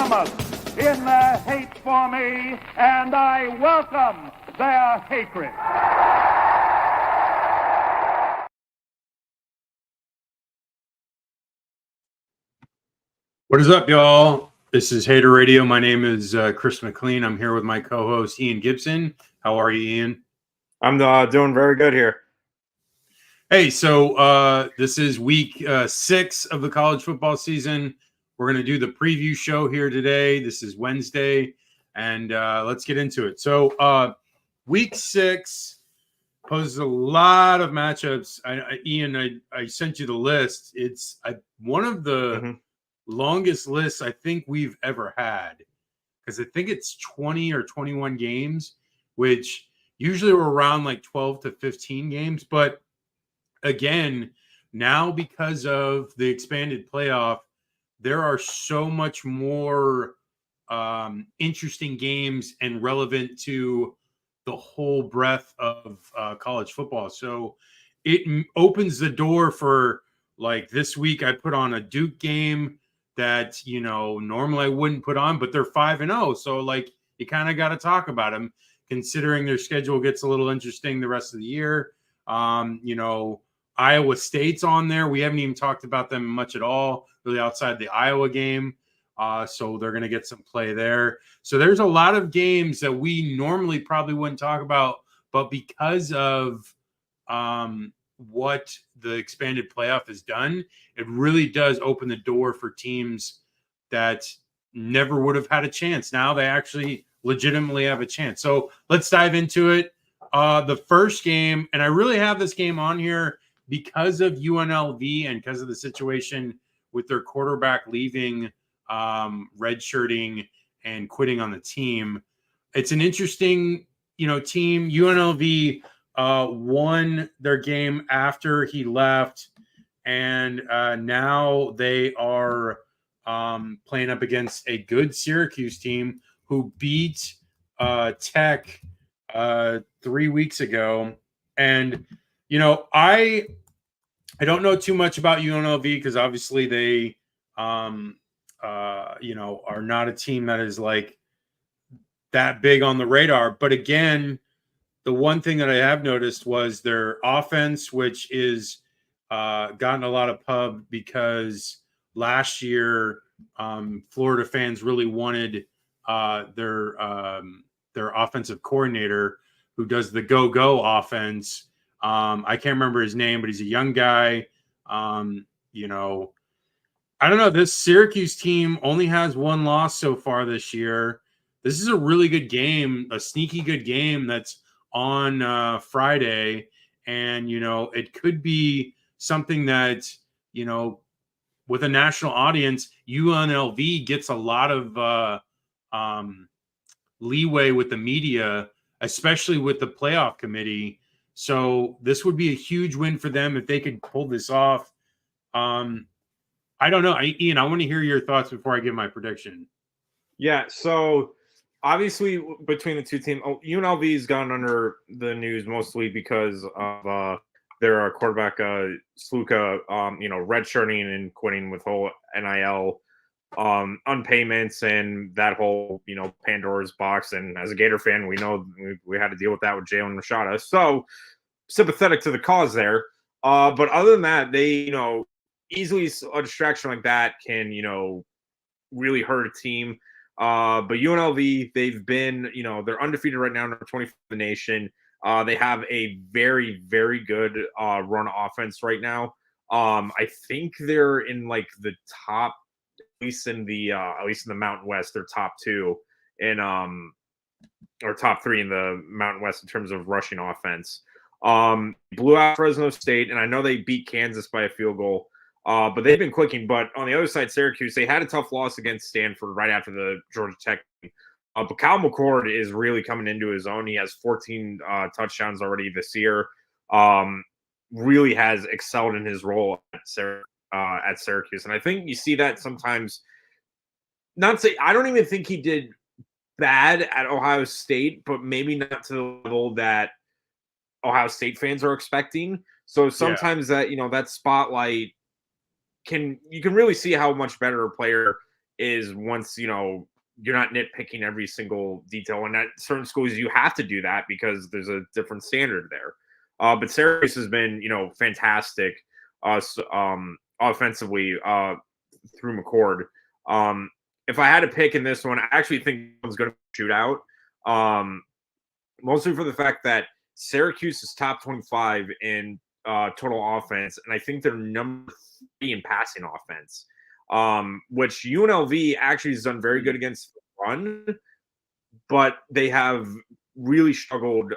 unanimous in their hate for me, and I welcome their hatred. What is up, y'all? This is Hater Radio. My name is Chris McLean. I'm here with my co-host Ian Gibson. How are you, Ian? I'm doing very good here. Hey, so this is week 6 of the college football season. We're going to do the preview show here today. This is Wednesday, and let's get into it. So week 6 poses a lot of matchups. Ian, I sent you the list. It's one of the longest lists I think we've ever had, because I think it's 20 or 21 games, which usually we're around like 12 to 15 games. But again, now because of the expanded playoff, there are so much more interesting games and relevant to the whole breadth of college football. So it opens the door for, like, this week I put on a Duke game that, you know, normally I wouldn't put on, but they're 5-0. So, like, you kind of got to talk about them, considering their schedule gets a little interesting the rest of the year. You know, Iowa State's on there. We haven't even talked about them much at all, really, outside the Iowa game. So they're going to get some play there. So there's a lot of games that we normally probably wouldn't talk about, but because of what the expanded playoff has done, it really does open the door for teams that never would have had a chance. Now they actually legitimately have a chance. So let's dive into it. The first game, and I really have this game on here because of UNLV and because of the situation with their quarterback leaving, redshirting and quitting on the team. It's an interesting, team. UNLV won their game after he left, and now they are playing up against a good Syracuse team who beat Tech 3 weeks ago. And I don't know too much about UNLV because obviously they are not a team that is like that big on the radar. But again, the one thing that I have noticed was their offense, which is gotten a lot of pub because last year Florida fans really wanted their offensive coordinator, who does the go offense. I can't remember his name, but he's a young guy. I don't know. This Syracuse team only has one loss so far this year. This is a really good game, a sneaky good game that's on Friday. And, it could be something that, with a national audience, UNLV gets a lot of leeway with the media, especially with the playoff committee. So this would be a huge win for them if they could pull this off. I don't know. Ian, I want to hear your thoughts before I give my prediction. Yeah, so obviously between the two teams, UNLV's gone under the news mostly because of their quarterback, Sluka, redshirting and quitting with whole NIL unpayments and that whole, Pandora's box. And as a Gator fan, we know we had to deal with that with Jalen Rashada. So sympathetic to the cause there. But other than that, they, easily a distraction like that can, really hurt a team. But UNLV, they've been, they're undefeated right now, number 20 for the nation. They have a very, very good run offense right now. I think they're in like the top, at least in the Mountain West, they're top 2 in or top 3 in the Mountain West in terms of rushing offense. Blew out Fresno State, and I know they beat Kansas by a field goal. But they've been clicking. But on the other side, Syracuse, they had a tough loss against Stanford right after the Georgia Tech game. But Kyle McCord is really coming into his own. He has 14 touchdowns already this year. Really has excelled in his role at Syracuse. And I think you see that sometimes. I don't even think he did bad at Ohio State, but maybe not to the level that Ohio State fans are expecting. So sometimes that, that spotlight you can really see how much better a player is once, you're not nitpicking every single detail. And at certain schools, you have to do that because there's a different standard there. But Syracuse has been, fantastic offensively through McCord. If I had to pick in this one, I actually think it's going to shoot out. Mostly for the fact that Syracuse is top 25 in total offense, and I think they're number 3 in passing offense, which UNLV actually has done very good against the run, but they have really struggled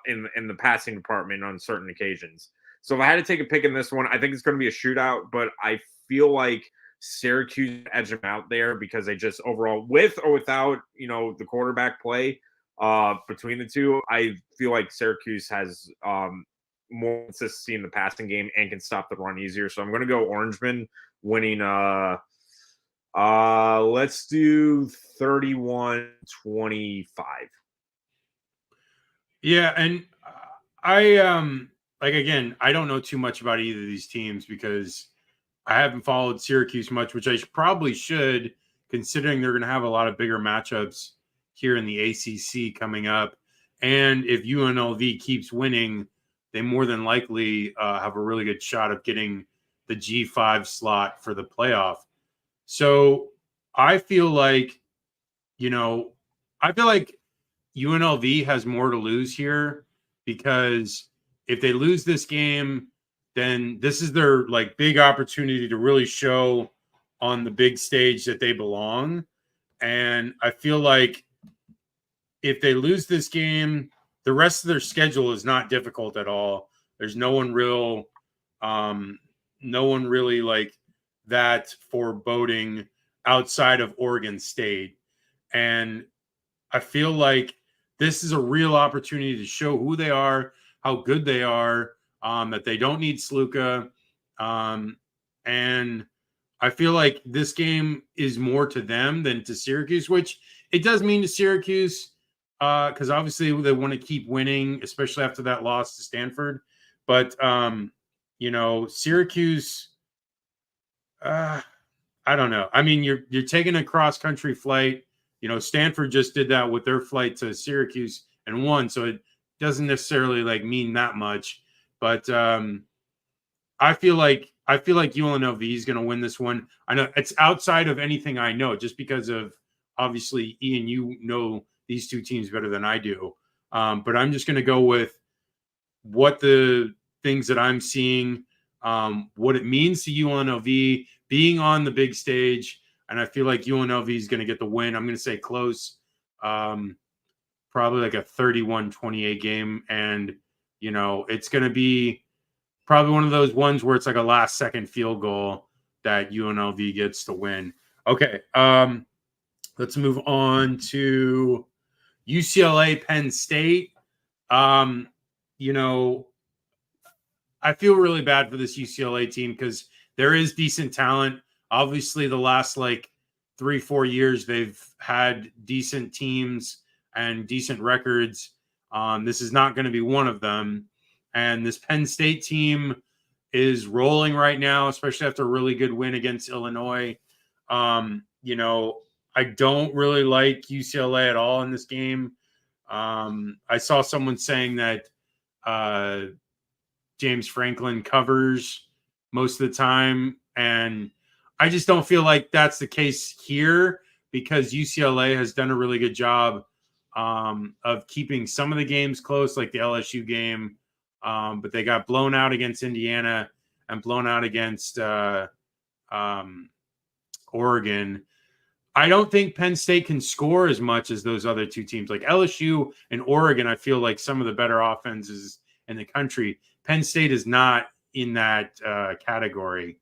in the passing department on certain occasions. So if I had to take a pick in this one, I think it's going to be a shootout, but I feel like Syracuse edge them out there because they just overall, with or without, the quarterback play between the two, I feel like Syracuse has more consistency in the passing game and can stop the run easier. So I'm going to go Orangemen winning. Let's do 31-25. Yeah, and I again, I don't know too much about either of these teams because I haven't followed Syracuse much, which I probably should, considering they're going to have a lot of bigger matchups here in the ACC coming up. And if UNLV keeps winning, they more than likely have a really good shot of getting the G5 slot for the playoff. So I feel like, UNLV has more to lose here because if they lose this game, then this is their big opportunity to really show on the big stage that they belong. And I feel like if they lose this game, the rest of their schedule is not difficult at all. There's no one really that foreboding outside of Oregon State. And I feel like this is a real opportunity to show who they are, how good they are, that they don't need Sluka. And I feel like this game is more to them than to Syracuse, which it does mean to Syracuse because obviously they want to keep winning, especially after that loss to Stanford. But, Syracuse, I don't know. I mean, you're taking a cross-country flight. Stanford just did that with their flight to Syracuse and won, so it doesn't necessarily mean that much. But I feel like UNLV is going to win this one. I know it's outside of anything I know, just because of obviously Ian, you know these two teams better than I do. But I'm just going to go with what the things that I'm seeing, what it means to UNLV being on the big stage. And I feel like UNLV is going to get the win. I'm going to say close, probably like a 31-28 game. And, it's going to be probably one of those ones where it's like a last second field goal that UNLV gets to win. Okay. Let's move on to UCLA Penn State. I feel really bad for this UCLA team because there is decent talent. Obviously, the last 3-4 years, they've had decent teams and decent records. This is not going to be one of them. And this Penn State team is rolling right now, especially after a really good win against Illinois. I don't really like UCLA at all in this game. I saw someone saying that James Franklin covers most of the time, and I just don't feel like that's the case here because UCLA has done a really good job of keeping some of the games close, like the LSU game, but they got blown out against Indiana and blown out against Oregon. I don't think Penn State can score as much as those other two teams. Like LSU and Oregon, I feel like some of the better offenses in the country. Penn State is not in that category.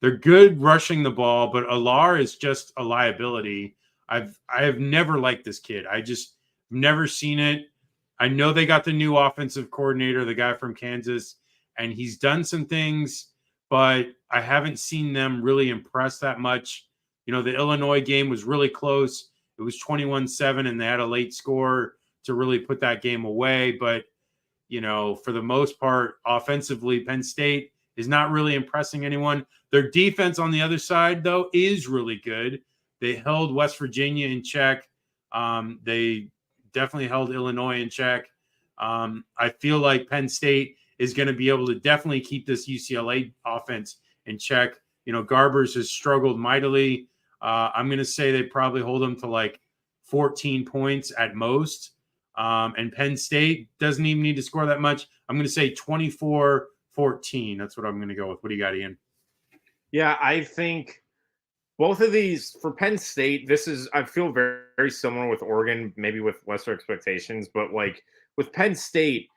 They're good rushing the ball, but Alar is just a liability. I have never liked this kid. I just never seen it. I know they got the new offensive coordinator, the guy from Kansas, and he's done some things, but I haven't seen them really impress that much. The Illinois game was really close. It was 21-7, and they had a late score to really put that game away. But, for the most part, offensively, Penn State is not really impressing anyone. Their defense on the other side, though, is really good. They held West Virginia in check. They definitely held Illinois in check. I feel like Penn State is going to be able to definitely keep this UCLA offense in check. Garbers has struggled mightily. I'm going to say they probably hold them to like 14 points at most. And Penn State doesn't even need to score that much. I'm going to say 24-14. That's what I'm going to go with. What do you got, Ian? Yeah, I think both of these for Penn State, I feel very, very similar with Oregon, maybe with lesser expectations, but like with Penn State,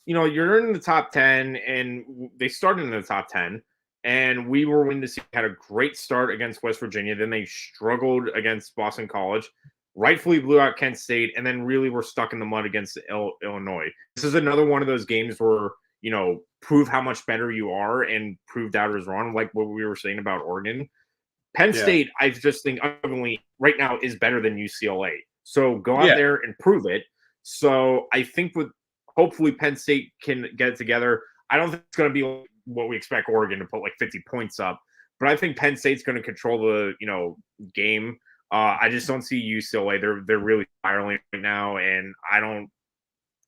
you're in the top 10 and they started in the top 10 and we were winning to see had a great start against West Virginia. Then they struggled against Boston College, rightfully blew out Kent State, and then really were stuck in the mud against Illinois. This is another one of those games where, prove how much better you are and prove doubters wrong, like what we were saying about Oregon. Penn State, I just think, arguably, right now is better than UCLA. So go out there and prove it. So I think hopefully Penn State can get it together. I don't think it's going to be what we expect Oregon to put like 50 points up, but I think Penn State's going to control the game. I just don't see UCLA. They're really spiraling right now, and I don't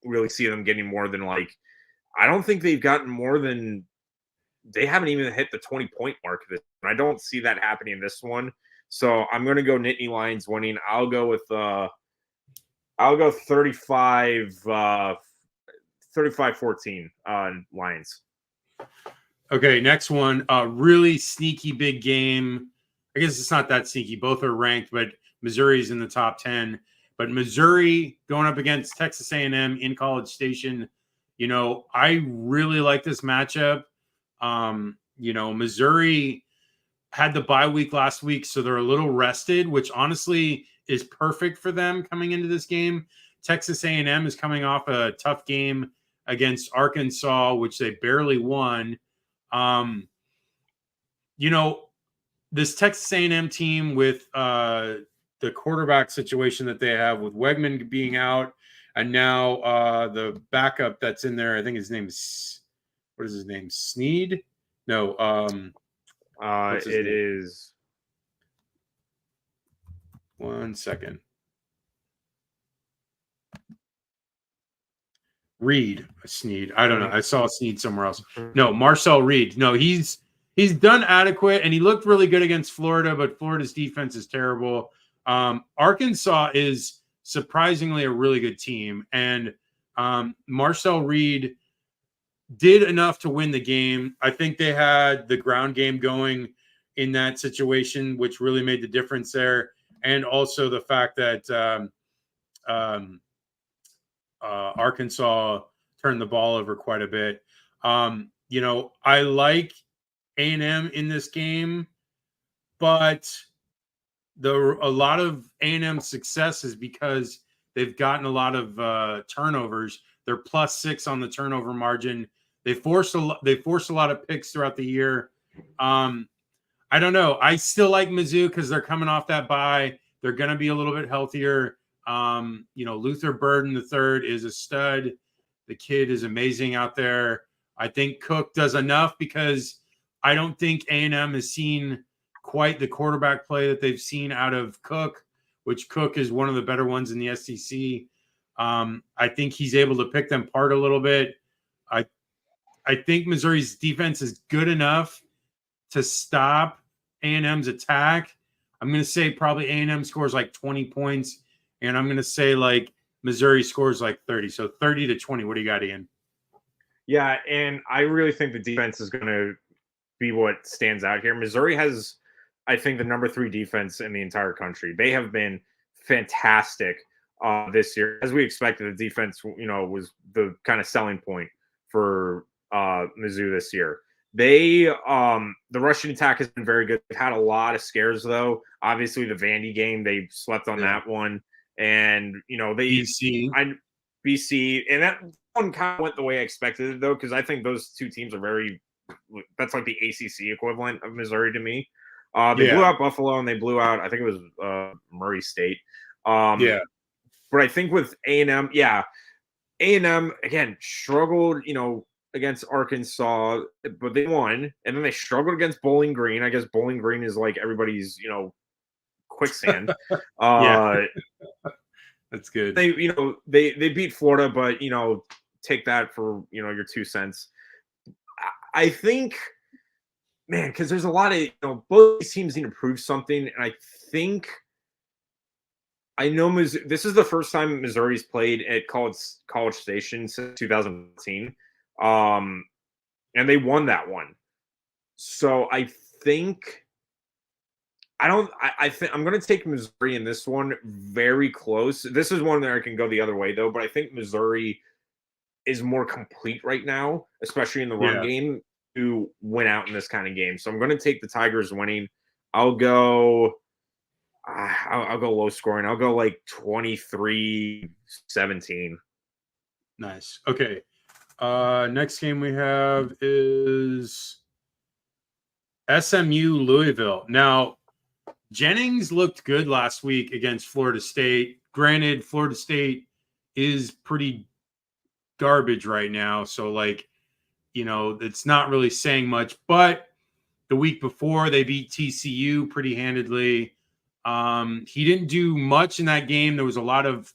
really see them getting more than I don't think they've gotten more than. They haven't even hit the 20-point mark this one. I don't see that happening in this one. So I'm going to go Nittany Lions winning. I'll go with 35-14 Lions. Okay, next one. Really sneaky big game. I guess it's not that sneaky. Both are ranked, but Missouri's in the top 10. But Missouri going up against Texas A&M in College Station. I really like this matchup. Missouri had the bye week last week, so they're a little rested, which honestly is perfect for them coming into this game. Texas A&M is coming off a tough game against Arkansas, which they barely won. This Texas A&M team with the quarterback situation that they have with Wegman being out, and now the backup that's in there, I think his name is, what is his name? Sneed? No. It is. 1 second. Reed. Sneed. I don't know. I saw Sneed somewhere else. No, Marcel Reed. No, he's done adequate, and he looked really good against Florida, but Florida's defense is terrible. Arkansas is surprisingly a really good team, and Marcel Reed did enough to win the game. I think they had the ground game going in that situation, which really made the difference there. And also the fact that Arkansas turned the ball over quite a bit. I like A&M in this game, but a lot of A&M success is because they've gotten a lot of turnovers. They're +6 on the turnover margin. They forced a lot of picks throughout the year. I don't know. I still like Mizzou because they're coming off that bye. They're going to be a little bit healthier. Luther Burden III is a stud. The kid is amazing out there. I think Cook does enough because I don't think A&M has seen quite the quarterback play that they've seen out of Cook, which Cook is one of the better ones in the SEC. I think he's able to pick them apart a little bit. I think Missouri's defense is good enough to stop A&M's attack. I'm going to say probably A&M scores like 20 points, and I'm going to say like Missouri scores like 30. So 30-20. What do you got, Ian? Yeah, and I really think the defense is going to be what stands out here. Missouri has, I think, the number 3 defense in the entire country. They have been fantastic this year. As we expected, the defense, was the kind of selling point for Mizzou this year. They the rushing attack has been very good. They've had a lot of scares though. Obviously the Vandy game, they slept on that one. And BC, and that one kind of went the way I expected it though, because I think those two teams are that's like the ACC equivalent of Missouri to me. They blew out Buffalo and they blew out, I think it was Murray State. But I think with A&M, A&M again struggled, against Arkansas, but they won, and then they struggled against Bowling Green. I guess Bowling Green is like everybody's, quicksand. Yeah. That's good. They beat Florida, but take that for your 2 cents. I think, man, because there's a lot of both these teams need to prove something, and I know this is the first time Missouri's played at College Station since 2015, and they won that one. So I think I'm going to take Missouri in this one very close. This is one that I can go the other way though, but I think Missouri is more complete right now, especially in the run game, to win out in this kind of game. So I'm going to take the Tigers winning. I'll go low scoring. I'll go like 23-17. Nice. Okay. Next game we have is SMU Louisville. Now, Jennings looked good last week against Florida State. Granted, Florida State is pretty garbage right now. So, it's not really saying much. But the week before, they beat TCU pretty handedly. He didn't do much in that game. There was a lot of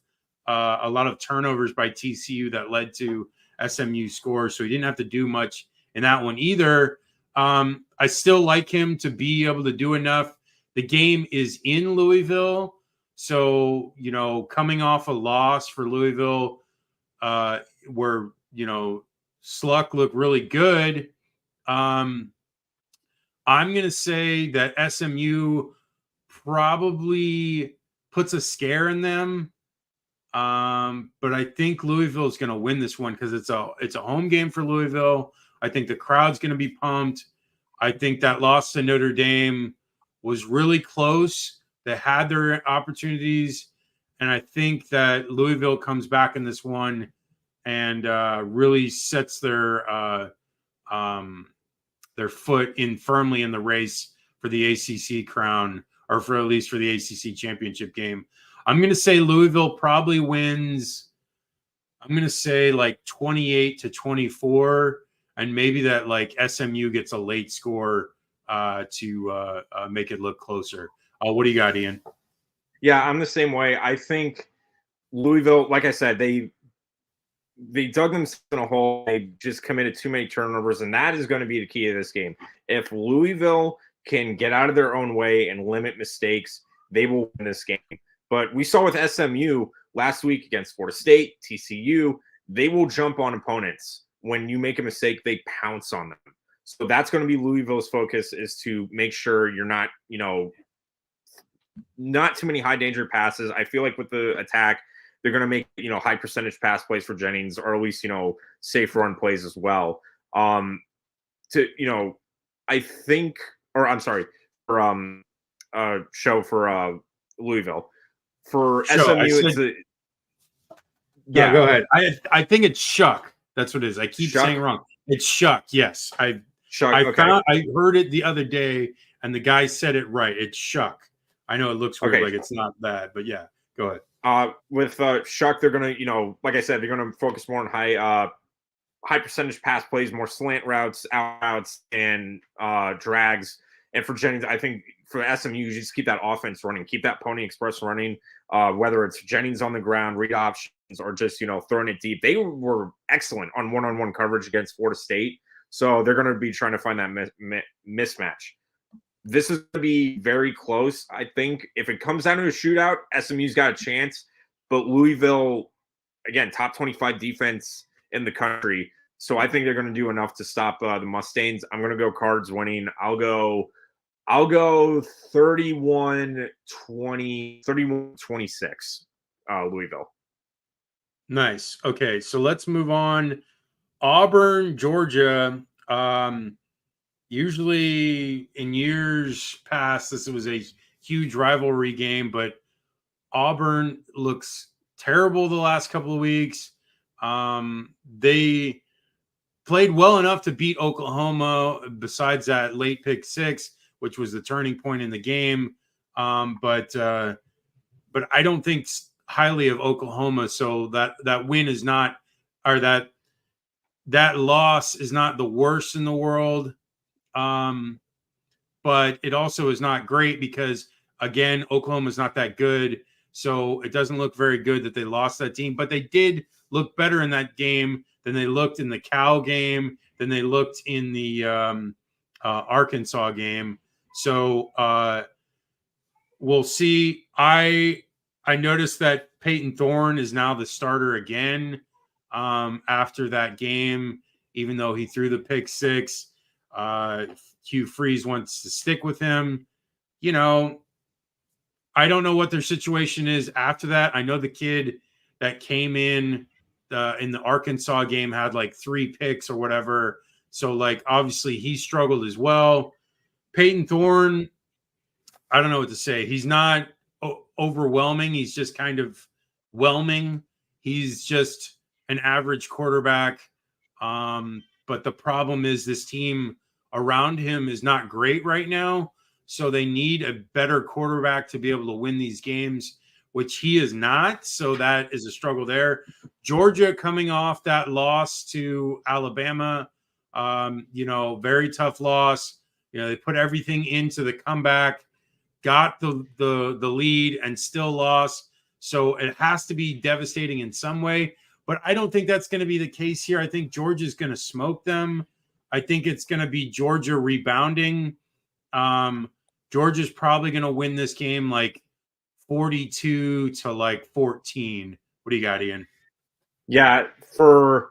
turnovers by TCU that led to SMU scores. So he didn't have to do much in that one either. I still like him to be able to do enough. The game is in Louisville. So, coming off a loss for Louisville, where, Sluck looked really good. I'm going to say that SMU probably puts a scare in them. But I think Louisville is going to win this one because it's a home game for Louisville. I think the crowd's going to be pumped. I think that loss to Notre Dame was really close. They had their opportunities, and I think that Louisville comes back in this one and really sets their foot in firmly in the race for the ACC crown, or for at least for the ACC championship game. I'm going to say Louisville probably wins. I'm going to say 28-24, and maybe that SMU gets a late score to make it look closer. What do you got, Ian? Yeah, I'm the same way. I think Louisville, like I said, they dug themselves in a hole. They just committed too many turnovers, and that is going to be the key to this game. If Louisville can get out of their own way and limit mistakes, they will win this game. But we saw with SMU last week against Florida State, TCU, they will jump on opponents. When you make a mistake, they pounce on them. So that's going to be Louisville's focus, is to make sure you're not, not too many high danger passes. I feel like with the attack, they're going to make, high percentage pass plays for Jennings, or at least, safe run plays as well. I think, or I'm sorry, for show for Louisville. For SMU, yeah, go ahead. I think it's Shuck. That's what it is. I keep saying wrong. It's Shuck. Yes, I heard it the other day, and the guy said it right. It's Shuck. I know it looks weird, like it's not bad, but yeah, go ahead. With Shuck, they're gonna, like I said, they're gonna focus more on high percentage pass plays, more slant routes, outs, and drags. And for Jennings, I think for SMU, you just keep that offense running, keep that Pony Express running, whether it's Jennings on the ground, read options, or just, throwing it deep. They were excellent on one-on-one coverage against Florida State. So they're going to be trying to find that mismatch. This is going to be very close. I think if it comes down to a shootout, SMU's got a chance. But Louisville, again, top 25 defense in the country. So I think they're going to do enough to stop the Mustangs. I'm going to go Cards winning. I'll go 31-20, 31-26, Louisville. Nice. Okay, so let's move on. Auburn, Georgia. Usually in years past, this was a huge rivalry game, but Auburn looks terrible the last couple of weeks. They played well enough to beat Oklahoma, besides that late pick six, which was the turning point in the game. But I don't think highly of Oklahoma. So that win is not, or that loss is not the worst in the world. But it also is not great because Again, Oklahoma's not that good, so it doesn't look very good that they lost that team. But they did look better in that game than they looked in the Cal game, than they looked in the Arkansas game. So we'll see. I noticed that Peyton Thorne is now the starter again after that game, even though he threw the pick six. Hugh Freeze wants to stick with him. You know, I don't know what their situation is after that. I know the kid that came in the Arkansas game had like 3 picks or whatever. So, like, obviously he struggled as well. Peyton Thorne, I don't know what to say. He's not overwhelming. He's just kind of whelming. He's just an average quarterback. But the problem is this team around him is not great right now. So they need a better quarterback to be able to win these games, which he is not. So that is a struggle there. Georgia coming off that loss to Alabama, very tough loss. They put everything into the comeback, got the lead, and still lost. So it has to be devastating in some way. But I don't think that's going to be the case here. I think Georgia's going to smoke them. I think it's going to be Georgia rebounding. Georgia's probably going to win this game like 42 to like 14. What do you got, Ian? Yeah, for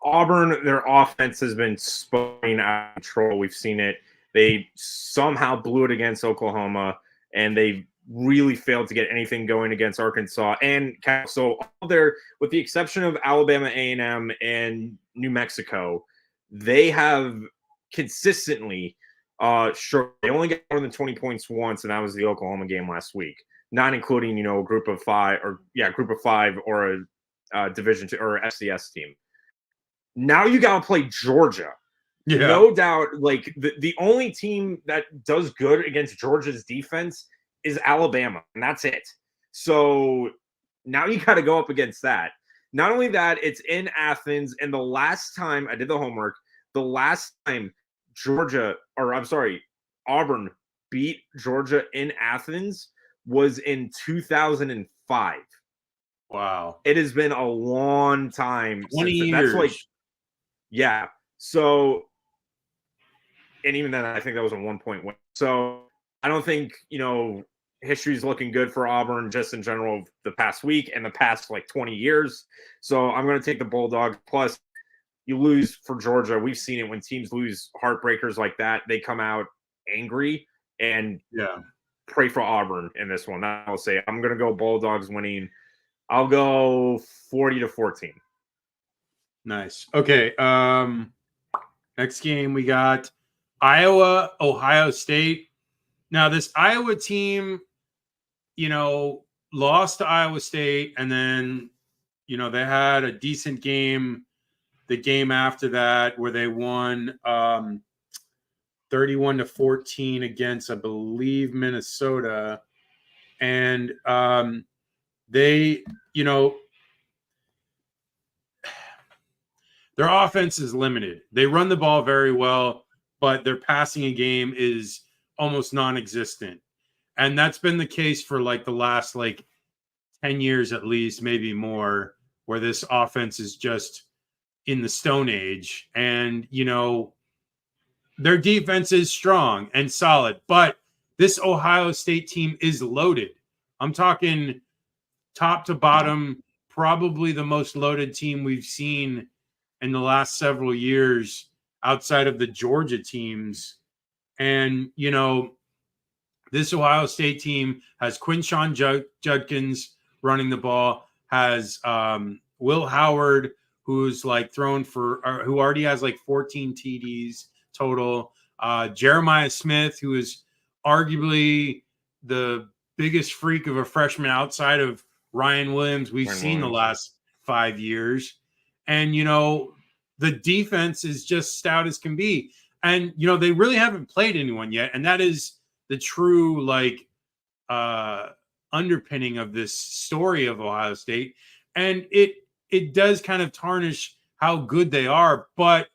Auburn, their offense has been spinning out of control. We've seen it. They somehow blew it against Oklahoma, and they really failed to get anything going against Arkansas and Cal. So all there, with the exception of Alabama A&M and New Mexico, they have consistently sure, they only got more than 20 points once, and that was the Oklahoma game last week, not including, a group of five or a Division II or FCS team. Now you got to play Georgia. Yeah. No doubt, like the only team that does good against Georgia's defense is Alabama, and that's it. So now you got to go up against that. Not only that, it's in Athens, and the last time I did the homework, the last time Auburn beat Georgia in Athens was in 2005. Wow. It has been a long time. 20 years. That's yeah. So, and even then, I think that was a 1-point win. So I don't think, history is looking good for Auburn just in general the past week and the past 20 years. So I'm going to take the Bulldogs. Plus, you lose for Georgia. We've seen it when teams lose heartbreakers like that. They come out angry and pray for Auburn in this one. I'll say I'm going to go Bulldogs winning. I'll go 40-14. Nice. Okay. Next game we got Iowa, Ohio State. Now this Iowa team, lost to Iowa State, and then, they had a decent game the game after that where they won 31-14 against, I believe, Minnesota. And they, their offense is limited. They run the ball very well, but their passing game is almost non-existent. And that's been the case for the last 10 years at least, maybe more, where this offense is just in the Stone Age. And, their defense is strong and solid, but this Ohio State team is loaded. I'm talking top to bottom, probably the most loaded team we've seen in the last several years outside of the Georgia teams. And, this Ohio State team has Quinshon Judkins running the ball, has Will Howard, who's thrown for, who already has 14 TDs total. Jeremiah Smith, who is arguably the biggest freak of a freshman outside of Ryan Williams we've seen the last 5 years. And, the defense is just stout as can be. And, they really haven't played anyone yet. And that is the true, underpinning of this story of Ohio State. And it does kind of tarnish how good they are. But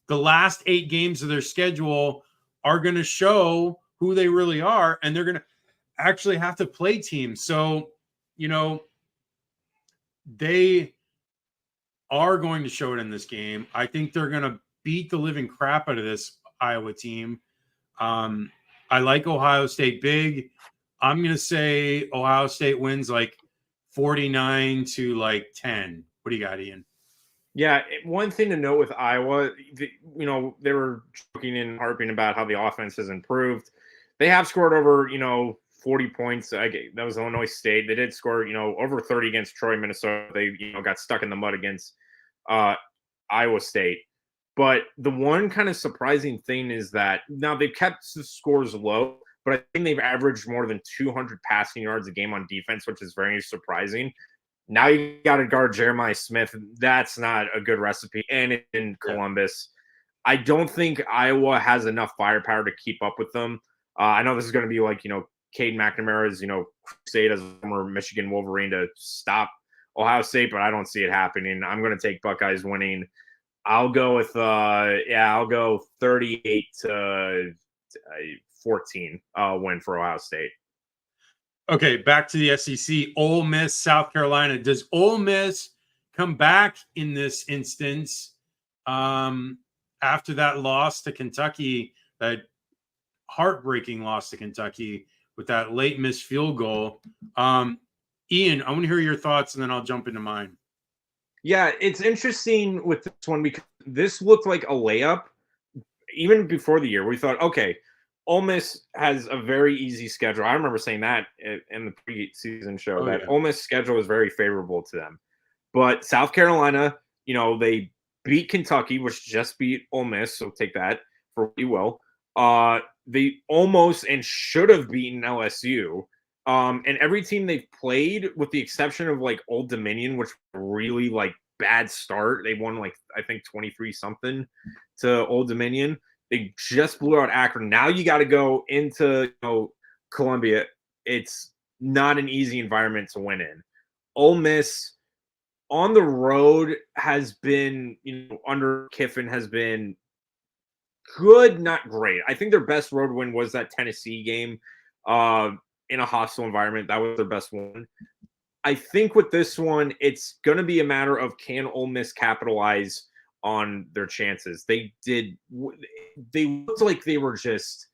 the last 8 games of their schedule are going to show who they really are, and they're going to actually have to play teams. So, they are going to show it in this game. I think they're going to beat the living crap out of this Iowa team. I like Ohio State big. I'm going to say Ohio State wins like 49 to like 10. What do you got, Ian? Yeah, one thing to note with Iowa, they were joking and harping about how the offense has improved. They have scored over, 40 points. That was Illinois State. They did score, over 30 against Troy, Minnesota. They, got stuck in the mud against Iowa State. But the one kind of surprising thing is that now they've kept the scores low, but I think they've averaged more than 200 passing yards a game on defense, which is very surprising. Now you got to guard Jeremiah Smith. That's not a good recipe. And in Columbus, I don't think Iowa has enough firepower to keep up with them. I know this is going to be like, Cade McNamara's, crusade as a former Michigan Wolverine to stop Ohio State, but I don't see it happening. I'm going to take Buckeyes winning. I'll go with, I'll go 38 to 14 win for Ohio State. Okay, back to the SEC. Ole Miss, South Carolina. Does Ole Miss come back in this instance after that loss to Kentucky, that heartbreaking loss to Kentucky with that late missed field goal? Ian, I want to hear your thoughts, and then I'll jump into mine. Yeah, it's interesting with this one because this looked like a layup even before the year. We thought, okay, Ole Miss has a very easy schedule. I remember saying that in the preseason show that Ole Miss schedule is very favorable to them. But South Carolina, they beat Kentucky, which just beat Ole Miss, so take that for what you will. They almost and should have beaten LSU. And every team they've played, with the exception of like Old Dominion, which really like bad start, they won like I think 23-something to Old Dominion. They just blew out Akron. Now you got to go into Columbia. It's not an easy environment to win in. Ole Miss on the road has been, under Kiffin has been good, not great. I think their best road win was that Tennessee game in a hostile environment. That was their best one. I think with this one, it's going to be a matter of can Ole Miss capitalize on their chances. They looked like they were just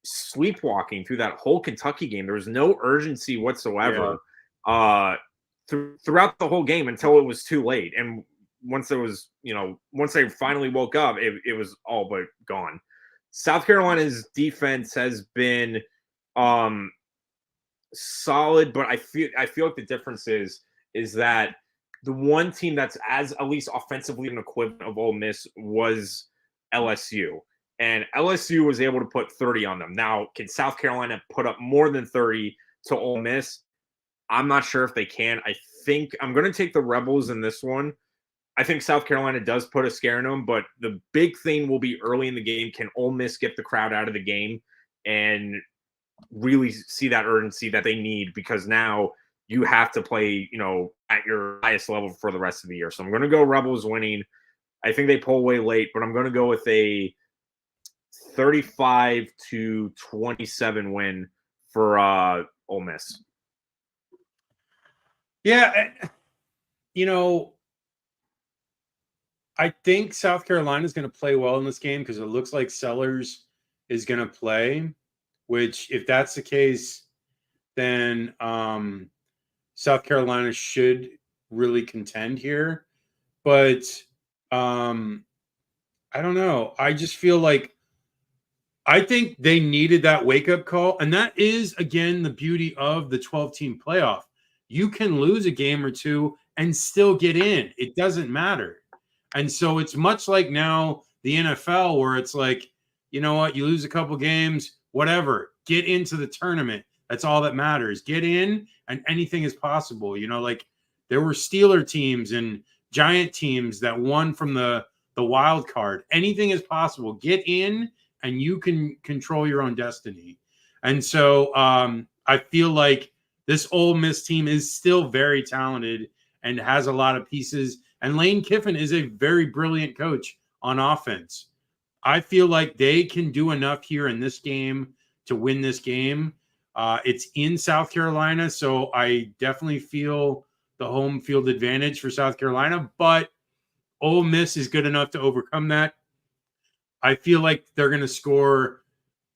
sleepwalking through that whole Kentucky game. There was no urgency whatsoever throughout the whole game until it was too late. And once they finally woke up, it was all but gone. South Carolina's defense has been solid, but I feel like the difference is that the one team that's as at least offensively an equivalent of Ole Miss was LSU. And LSU was able to put 30 on them. Now, can South Carolina put up more than 30 to Ole Miss? I'm not sure if they can. I think I'm going to take the Rebels in this one. I think South Carolina does put a scare in them, but the big thing will be early in the game. Can Ole Miss get the crowd out of the game and really see that urgency that they need? Because now you have to play, at your highest level for the rest of the year. So I'm going to go Rebels winning. I think they pull away late, but I'm going to go with a 35 to 27 win for Ole Miss. Yeah, I think South Carolina is going to play well in this game because it looks like Sellers is going to play, which if that's the case, then South Carolina should really contend here. But I don't know. I just feel like I think they needed that wake-up call. And that is, again, the beauty of the 12-team playoff. You can lose a game or two and still get in. It doesn't matter. And so it's much like now the NFL where it's like, you know what, you lose a couple games, whatever, get into the tournament. That's all that matters. Get in and anything is possible. Like there were Steeler teams and Giant teams that won from the wild card. Anything is possible. Get in and you can control your own destiny. And so I feel like this Ole Miss team is still very talented and has a lot of pieces. And Lane Kiffin is a very brilliant coach on offense. I feel like they can do enough here in this game to win this game. It's in South Carolina, so I definitely feel the home field advantage for South Carolina, but Ole Miss is good enough to overcome that. I feel like they're going to score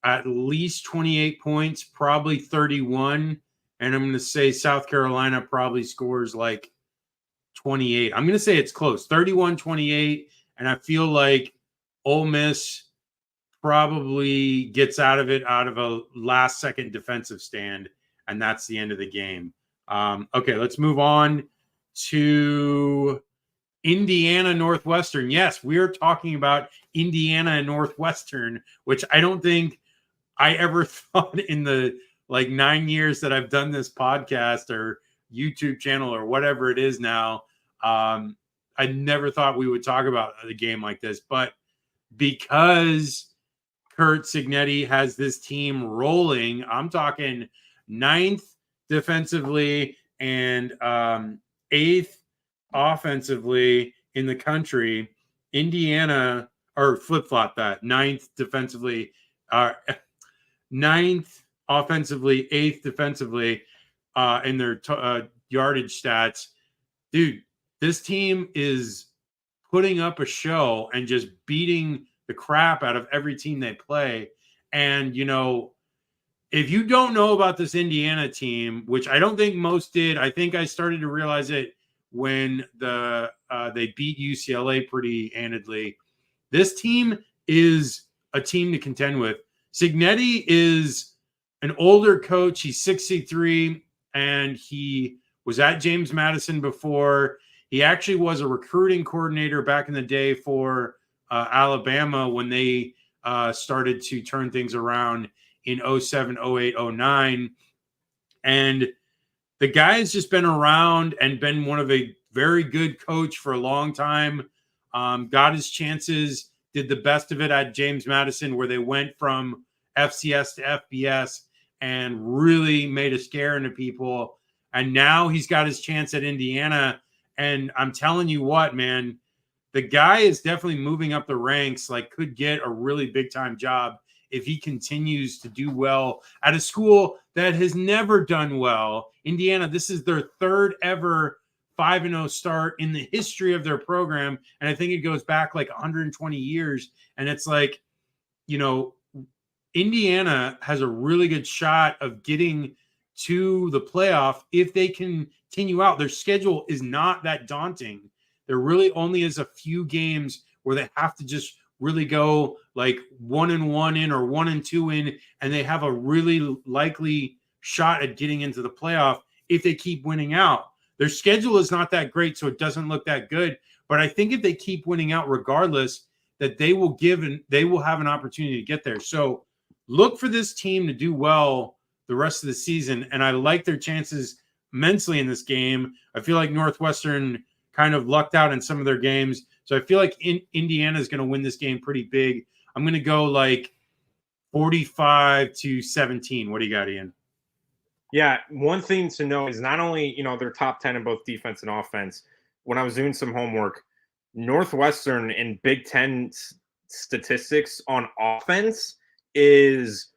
at least 28 points, probably 31. And I'm going to say South Carolina probably scores like 28. I'm going to say it's close, 31-28. And I feel like Ole Miss probably gets out of it out of a last-second defensive stand, and that's the end of the game. Okay, let's move on to Indiana Northwestern. Yes, we're talking about Indiana and Northwestern, which I don't think I ever thought in the 9 years that I've done this podcast or YouTube channel or whatever it is now. I never thought we would talk about a game like this, but because Curt Cignetti has this team rolling, I'm talking 9th defensively and 8th offensively in the country. Indiana, or flip-flop that, 9th defensively, 9th offensively, 8th defensively in their yardage stats. Dude, this team is putting up a show and just beating the crap out of every team they play. And, if you don't know about this Indiana team, which I don't think most did, I think I started to realize it when they beat UCLA pretty handedly. This team is a team to contend with. Cignetti is an older coach. He's 63, and he was at James Madison before. He actually was a recruiting coordinator back in the day for Alabama when they started to turn things around in 07, 08, 09. And the guy has just been around and been one of a very good coach for a long time. Got his chances, did the best of it at James Madison, where they went from FCS to FBS and really made a scare into people. And now he's got his chance at Indiana. And I'm telling you what, man, the guy is definitely moving up the ranks, could get a really big time job if he continues to do well at a school that has never done well. Indiana, this is their 3rd ever 5-0 start in the history of their program. And I think it goes back 120 years. And it's Indiana has a really good shot of getting to the playoff if they continue out. Their schedule is not that daunting. There really only is a few games where they have to just really go 1-1 in or 1-2 in, and they have a really likely shot at getting into the playoff if they keep winning out. Their schedule is not that great, so it doesn't look that good. But I think if they keep winning out regardless, that they will have an opportunity to get there. So look for this team to do well the rest of the season, and I like their chances immensely in this game. I feel like Northwestern kind of lucked out in some of their games. So I feel like Indiana is going to win this game pretty big. I'm going to go 45-17. What do you got, Ian? Yeah, one thing to know is not only, they're top 10 in both defense and offense. When I was doing some homework, Northwestern in Big Ten statistics on offense is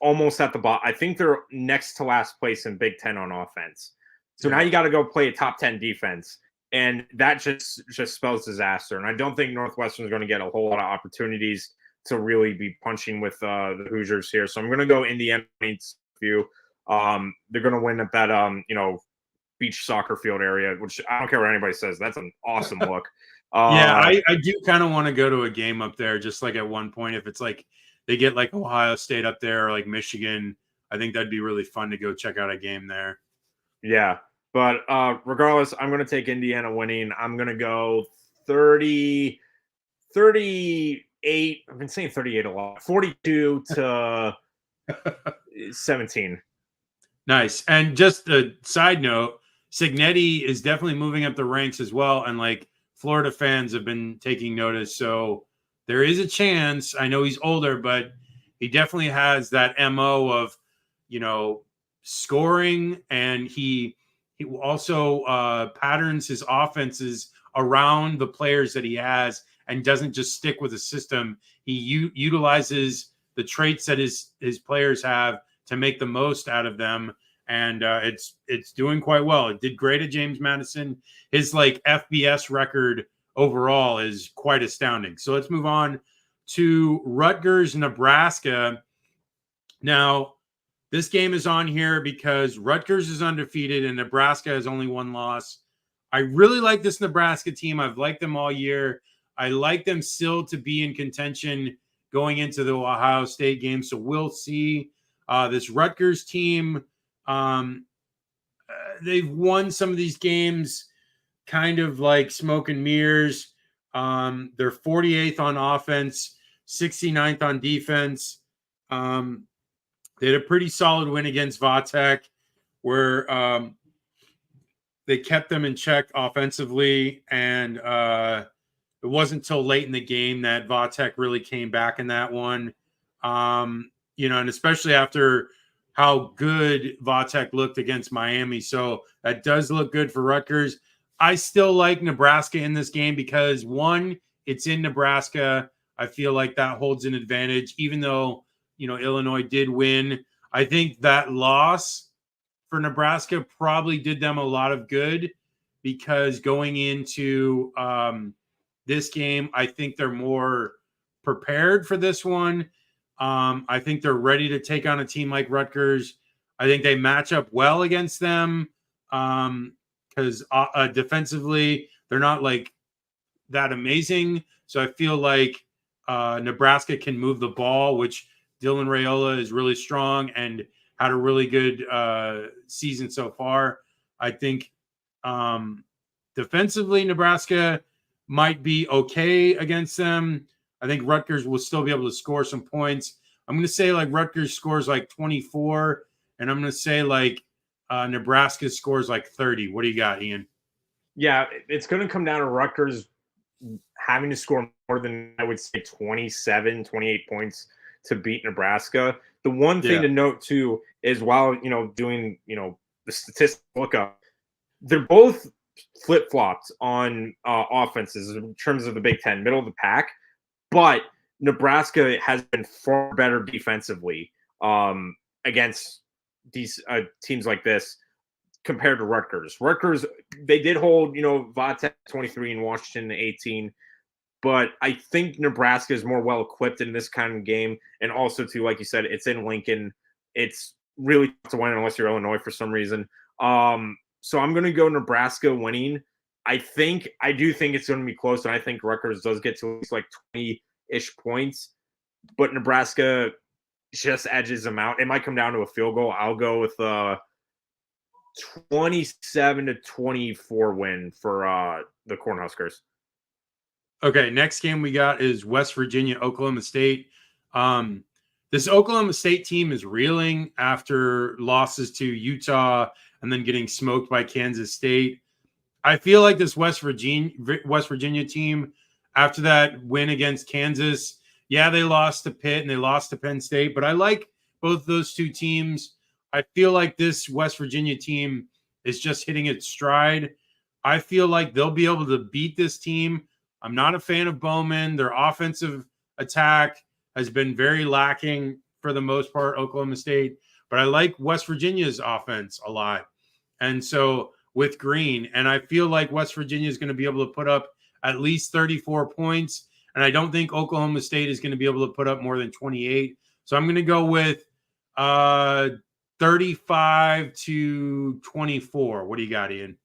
almost at the bottom. I think they're next to last place in Big Ten on offense. So now you got to go play a top 10 defense. And that just spells disaster. And I don't think Northwestern is going to get a whole lot of opportunities to really be punching with the Hoosiers here. So I'm going to go Indiana points view. They're going to win at that, beach soccer field area, which I don't care what anybody says. That's an awesome look. I do kind of want to go to a game up there, just at one point. If it's they get Ohio State up there or Michigan, I think that'd be really fun to go check out a game there. Yeah. But regardless, I'm going to take Indiana winning. I'm going to go 38. I've been saying 38 a lot. 42 to 17. Nice. And just a side note, Cignetti is definitely moving up the ranks as well. And Florida fans have been taking notice. So there is a chance. I know he's older, but he definitely has that MO of, scoring, and he also patterns his offenses around the players that he has and doesn't just stick with a system. He utilizes the traits that his players have to make the most out of them. And it's doing quite well. It did great at James Madison. His like FBS record overall is quite astounding. So let's move on to Rutgers, Nebraska. Now, this game is on here because Rutgers is undefeated and Nebraska has only one loss. I really like this Nebraska team. I've liked them all year. I like them still to be in contention going into the Ohio State game. So we'll see. This Rutgers team, they've won some of these games kind of like smoke and mirrors. They're 48th on offense, 69th on defense. They had a pretty solid win against Vatek where they kept them in check offensively. And it wasn't until late in the game that Vatek really came back in that one. And especially after how good Vatek looked against Miami. So that does look good for Rutgers. I still like Nebraska in this game because, one, it's in Nebraska. I feel like that holds an advantage, even though, Illinois did win. I think that loss for Nebraska probably did them a lot of good because going into this game, I think they're more prepared for this one. I think they're ready to take on a team like Rutgers. I think they match up well against them because defensively, they're not like that amazing. So I feel like Nebraska can move the ball, which Dylan Raiola is really strong and had a really good season so far. I think defensively, Nebraska might be okay against them. I think Rutgers will still be able to score some points. I'm going to say like Rutgers scores like 24, and I'm going to say like Nebraska scores like 30. What do you got, Ian? Yeah, it's going to come down to Rutgers having to score more than, I would say, 27, 28 points to beat Nebraska. The one thing to note, too, is while, doing, the statistical lookup, they're both flip-flopped on offenses in terms of the Big Ten, middle of the pack. But Nebraska has been far better defensively against these teams like this compared to Rutgers. Rutgers, they did hold, Vatek 23 and Washington 18. But I think Nebraska is more well-equipped in this kind of game. And also, too, like you said, it's in Lincoln. It's really tough to win unless you're Illinois for some reason. So I'm going to go Nebraska winning. I do think it's going to be close, and I think Rutgers does get to at least like 20-ish points. But Nebraska just edges them out. It might come down to a field goal. I'll go with 27-24 win for the Cornhuskers. Okay, next game we got is West Virginia, Oklahoma State. This Oklahoma State team is reeling after losses to Utah and then getting smoked by Kansas State. I feel like this West Virginia team, after that win against Kansas, they lost to Pitt and they lost to Penn State, but I like both those two teams. I feel like this West Virginia team is just hitting its stride. I feel like they'll be able to beat this team. I'm not a fan of Bowman. Their offensive attack has been very lacking for the most part, Oklahoma State. But I like West Virginia's offense a lot. And so with Green, and I feel like West Virginia is going to be able to put up at least 34 points. And I don't think Oklahoma State is going to be able to put up more than 28. So I'm going to go with 35-24. What do you got, Ian?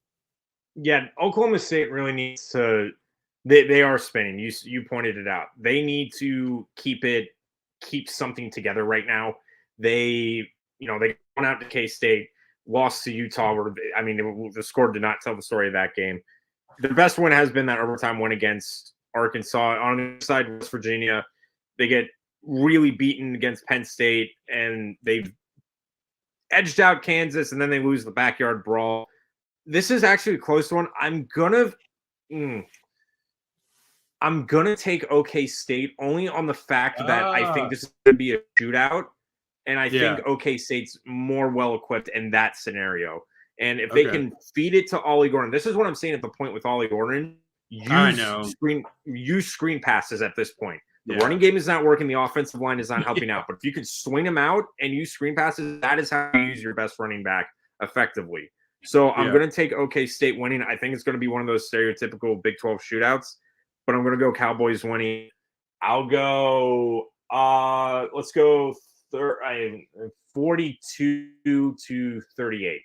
Yeah, Oklahoma State really needs to – they are spinning. You pointed it out. They need to keep something together right now. They went out to K-State, lost to Utah. The score did not tell the story of that game. The best win has been that overtime win against Arkansas. On the other side, West Virginia, they get really beaten against Penn State, and they've edged out Kansas, and then they lose the backyard brawl. This is actually a close one. I'm gonna take OK State only on the fact that I think this is gonna be a shootout, and I think OK State's more well equipped in that scenario. And if they can feed it to Ollie Gordon, this is what I'm saying at the point with Ollie Gordon. use screen passes at this point. The Yeah. running game is not working. The offensive line is not helping out. But if you could swing them out and use screen passes, that is how you use your best running back effectively. So I'm going to take OK State winning. I think it's going to be one of those stereotypical Big 12 shootouts, but I'm going to go Cowboys winning. I'll go, let's go 42-38.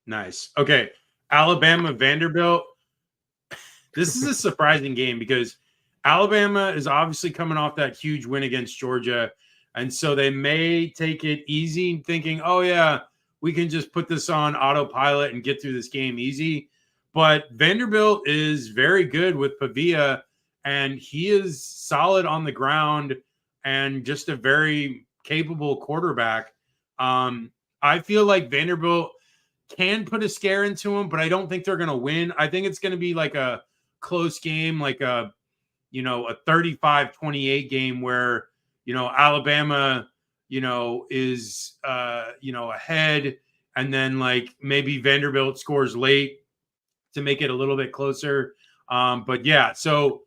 Nice. Okay. Alabama, Vanderbilt. This is a surprising game because Alabama is obviously coming off that huge win against Georgia. And so they may take it easy, thinking, oh, yeah, we can just put this on autopilot and get through this game easy. But Vanderbilt is very good with Pavia, and he is solid on the ground and just a very capable quarterback. I feel like Vanderbilt can put a scare into him, but I don't think they're going to win. I think it's going to be like a close game, like a 35-28 game where, Alabama, is, ahead, and then like maybe Vanderbilt scores late to make it a little bit closer. But yeah, so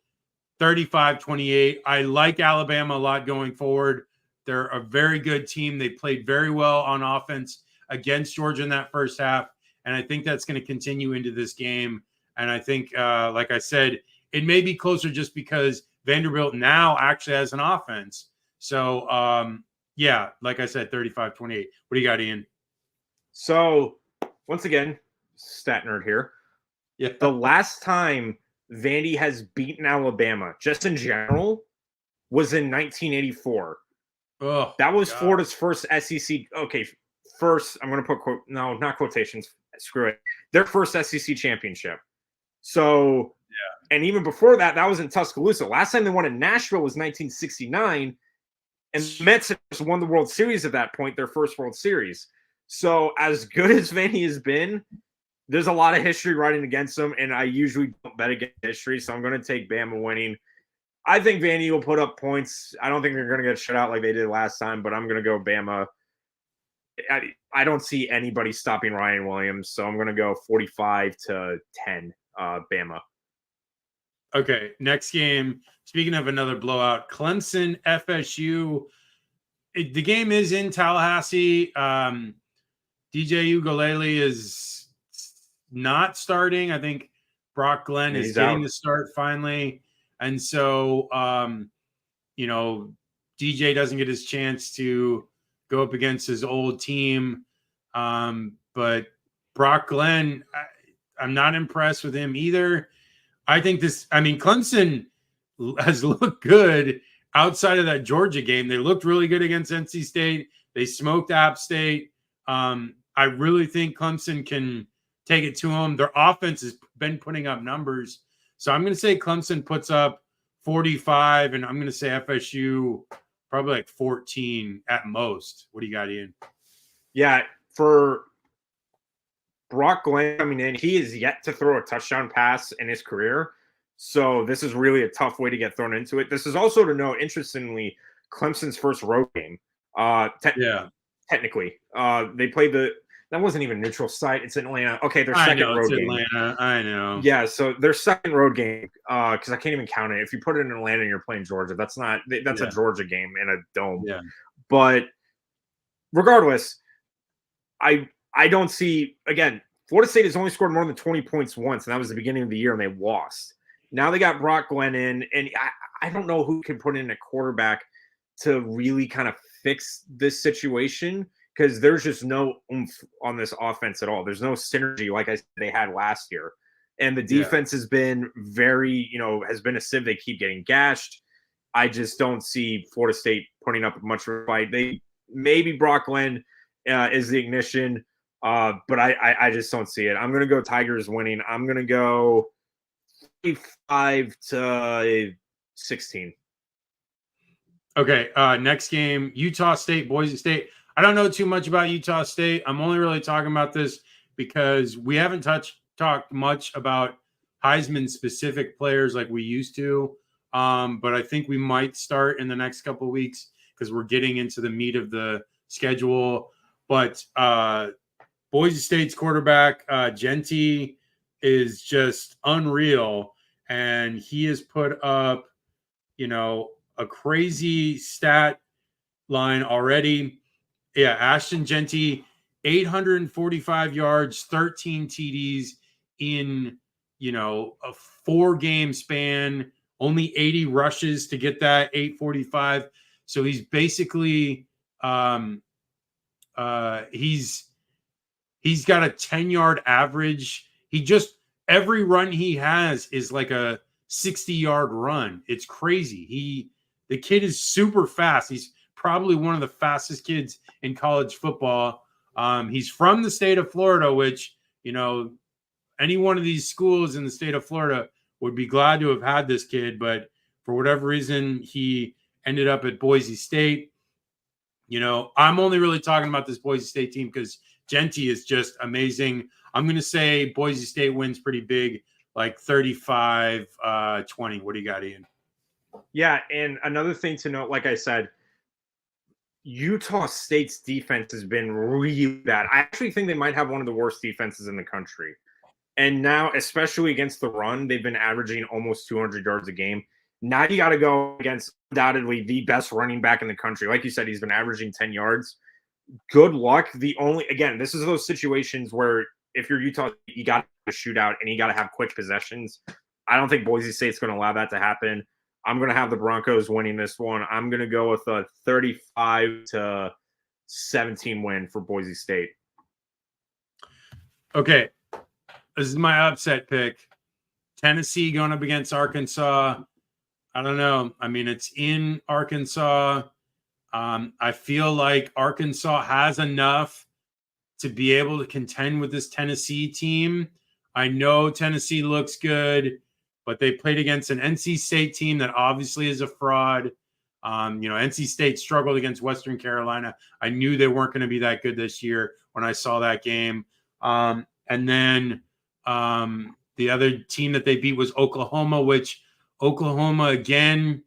35-28. I like Alabama a lot going forward. They're a very good team. They played very well on offense against Georgia in that first half. And I think that's going to continue into this game. And I think, like I said, it may be closer just because Vanderbilt now actually has an offense. So, yeah, like I said, 35-28. What do you got, Ian? So, once again, stat nerd here. Yeah. The last time Vandy has beaten Alabama, just in general, was in 1984. Oh, that was Florida's first SEC. Okay, first, I'm going to put not quotations. Screw it. Their first SEC championship. So, yeah. And even before that, that was in Tuscaloosa. Last time they won in Nashville was 1969. And the Mets had just won the World Series at that point, their first World Series. So, as good as Vandy has been, there's a lot of history riding against them. And I usually don't bet against history. So, I'm going to take Bama winning. I think Vandy will put up points. I don't think they're going to get shut out like they did last time, but I'm going to go Bama. I don't see anybody stopping Ryan Williams, so I'm going to go 45-10, Bama. Okay, next game. Speaking of another blowout, Clemson, FSU. The game is in Tallahassee. DJ Uiagalelei is not starting. I think Brock Glenn is getting the start finally. And so, DJ doesn't get his chance to go up against his old team. But Brock Glenn, I'm not impressed with him either. Clemson has looked good outside of that Georgia game. They looked really good against NC State. They smoked App State. I really think Clemson can take it to them. Their offense has been putting up numbers. So I'm going to say Clemson puts up 45, and I'm going to say FSU probably like 14 at most. What do you got, Ian? Yeah, for Brock Glenn coming in, he is yet to throw a touchdown pass in his career. So this is really a tough way to get thrown into it. This is also to note, interestingly, Clemson's first road game. Technically. They played that wasn't even neutral site. It's in Atlanta. Okay, their second road game. Atlanta. I know. Yeah, so their second road game, because I can't even count it. If you put it in Atlanta and you're playing Georgia, that's a Georgia game in a dome. Yeah. But regardless, I don't see, again, Florida State has only scored more than 20 points once, and that was the beginning of the year, and they lost. Now they got Brock Glenn in, and I don't know who can put in a quarterback to really kind of fix this situation, because there's just no oomph on this offense at all. There's no synergy like they had last year. And the defense has been very, has been a sieve. They keep getting gashed. I just don't see Florida State putting up much of a fight. Maybe Brock Glenn is the ignition, but I just don't see it. I'm going to go Tigers winning. I'm going to go 35-16. Okay, next game, Utah State, Boise State. I don't know too much about Utah State. I'm only really talking about this because we haven't talked much about Heisman-specific players like we used to. But I think we might start in the next couple of weeks because we're getting into the meat of the schedule. But Boise State's quarterback, Genty, is just unreal. and he has put up, a crazy stat line already. Yeah, Ashton Jeanty, 845 yards, 13 TDs in, a 4-game span, only 80 rushes to get that 845. So he's basically he's got a 10-yard average. Every run he has is like a 60-yard run. It's crazy. The kid is super fast. He's probably one of the fastest kids in college football. He's from the state of Florida, which, any one of these schools in the state of Florida would be glad to have had this kid. But for whatever reason, he ended up at Boise State. I'm only really talking about this Boise State team because Jeanty is just amazing. I'm going to say Boise State wins pretty big, like 35-20. What do you got, Ian? Yeah, and another thing to note, like I said, Utah State's defense has been really bad. I actually think they might have one of the worst defenses in the country. And now, especially against the run, they've been averaging almost 200 yards a game. Now you got to go against undoubtedly the best running back in the country. Like you said, he's been averaging 10 yards. Good luck. This is those situations where if you're Utah, you got to shoot out and you got to have quick possessions. I don't think Boise State's going to allow that to happen. I'm going to have the Broncos winning this one. I'm going to go with a 35-17 win for Boise State. Okay. This is my upset pick. Tennessee going up against Arkansas. I don't know. I mean, it's in Arkansas. I feel like Arkansas has enough to be able to contend with this Tennessee team. I know Tennessee looks good, but they played against an NC State team that obviously is a fraud. NC State struggled against Western Carolina. I knew they weren't going to be that good this year when I saw that game. And then the other team that they beat was Oklahoma, which Oklahoma, again,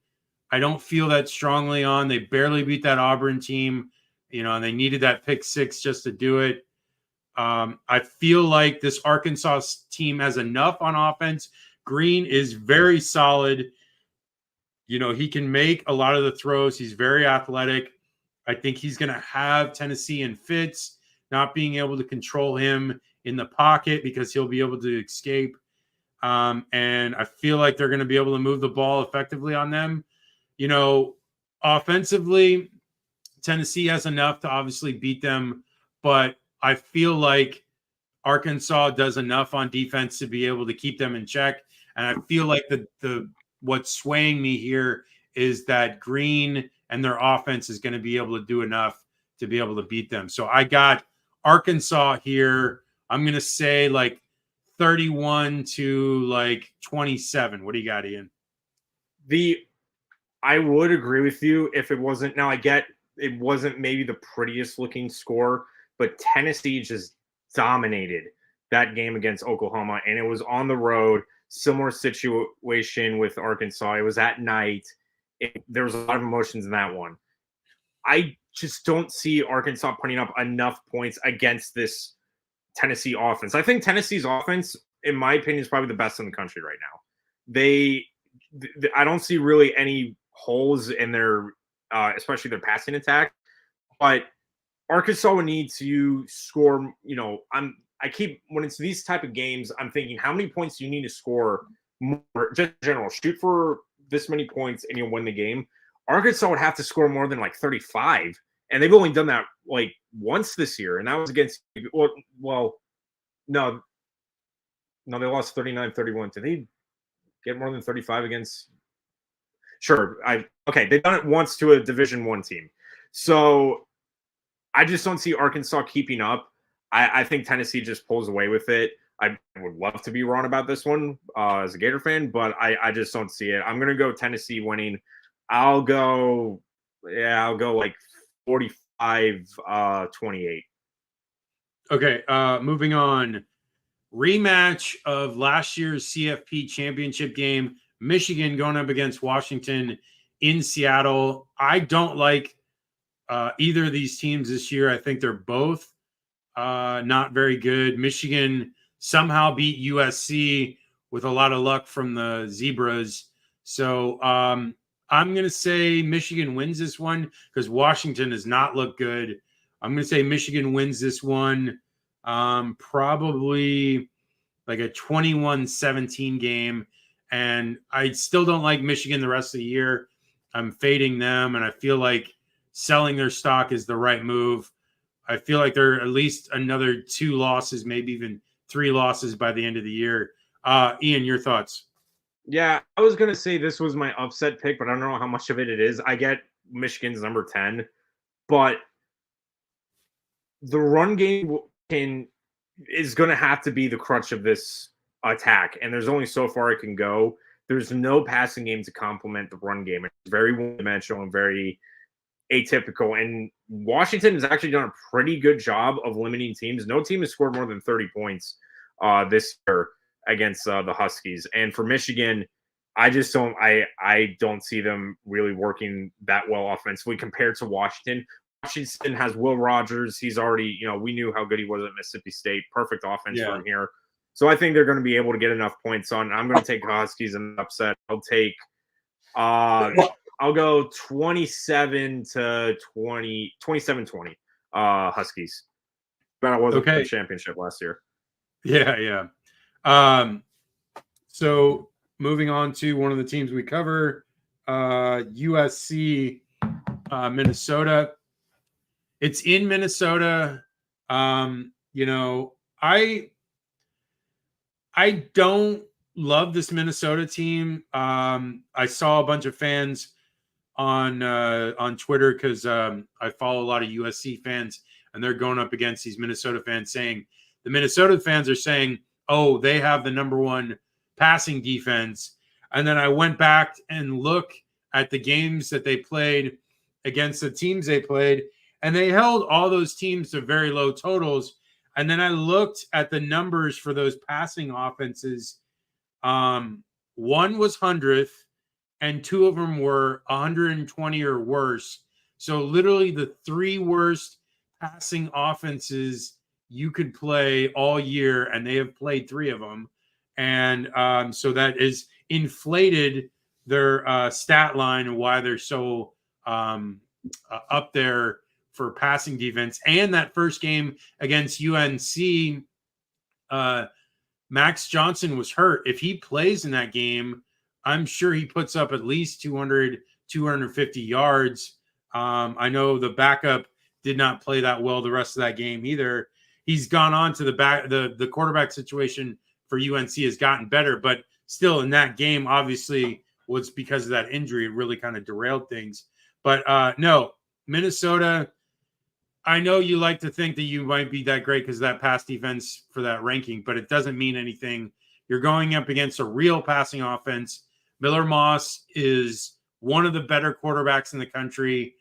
I don't feel that strongly on. They barely beat that Auburn team, and they needed that pick 6 just to do it. I feel like this Arkansas team has enough on offense. Green is very solid. He can make a lot of the throws. He's very athletic. I think he's going to have Tennessee in fits, not being able to control him in the pocket because he'll be able to escape. And I feel like they're going to be able to move the ball effectively on them. Offensively, Tennessee has enough to obviously beat them, but I feel like Arkansas does enough on defense to be able to keep them in check. And I feel like what's swaying me here is that Green and their offense is going to be able to do enough to be able to beat them. So I got Arkansas here. I'm going to say like 31-27. What do you got, Ian? I would agree with you if it wasn't. Now I get it wasn't maybe the prettiest looking score, but Tennessee just dominated that game against Oklahoma, and it was on the road. Similar situation with Arkansas. It was at night. There was a lot of emotions in that one. I just don't see Arkansas putting up enough points against this Tennessee offense. I think Tennessee's offense, in my opinion, is probably the best in the country right now. I don't see really any holes in their, especially their passing attack. But Arkansas would need to score. When it's these type of games, I'm thinking, how many points do you need to score? More, just in general, shoot for this many points and you'll win the game. Arkansas would have to score more than like 35, and they've only done that like once this year, and that was against. No, they lost 39-31. Did they get more than 35 against? Sure, they've done it once to a Division I team, so I just don't see Arkansas keeping up. I think Tennessee just pulls away with it. I would love to be wrong about this one as a Gator fan, but I just don't see it. I'm going to go Tennessee winning. I'll go like 45-28. Okay, moving on. Rematch of last year's CFP championship game. Michigan going up against Washington in Seattle. I don't like either of these teams this year. I think they're both not very good. Michigan somehow beat USC with a lot of luck from the Zebras. So I'm going to say Michigan wins this one because Washington does not look good. I'm going to say Michigan wins this one, probably like a 21-17 game. And I still don't like Michigan the rest of the year. I'm fading them, and I feel like selling their stock is the right move. I feel like they're at least another 2 losses, maybe even 3 losses by the end of the year. Ian, your thoughts? Yeah, I was going to say this was my upset pick, but I don't know how much of it is. I get Michigan's number 10, but the run game is going to have to be the crutch of this attack, and there's only so far it can go. There's no passing game to complement the run game. It's very one-dimensional and very atypical, and Washington has actually done a pretty good job of limiting teams. No team has scored more than 30 points this year against the Huskies. And for Michigan, I don't see them really working that well offensively compared to Washington. Washington has Will Rogers. He's already, we knew how good he was at Mississippi State. Perfect offense for him here. So I think they're going to be able to get enough points on. I'm going to take the Huskies in an upset. I'll go 27-20 Huskies. But it wasn't the championship last year. Yeah. So moving on to one of the teams we cover, USC, Minnesota. It's in Minnesota. I don't love this Minnesota team. I saw a bunch of fans on Twitter because I follow a lot of USC fans, and they're going up against these Minnesota fans saying the Minnesota fans are saying, oh, they have the number 1 passing defense. And then I went back and look at the games that they played against the teams they played, and they held all those teams to very low totals. And then I looked at the numbers for those passing offenses. One was 100th, and 2 of them were 120 or worse. So literally the 3 worst passing offenses you could play all year, and they have played 3 of them. And so that is inflated their stat line and why they're so up there for passing defense. And that first game against UNC, Max Johnson was hurt. If he plays in that game, I'm sure he puts up at least 200, 250 yards. I know the backup did not play that well the rest of that game either. He's gone on to the quarterback situation for UNC has gotten better, but still in that game, obviously was because of that injury. It really kind of derailed things. But no, Minnesota, I know you like to think that you might be that great because of that pass defense for that ranking, but it doesn't mean anything. You're going up against a real passing offense. Miller Moss is one of the better quarterbacks in the country.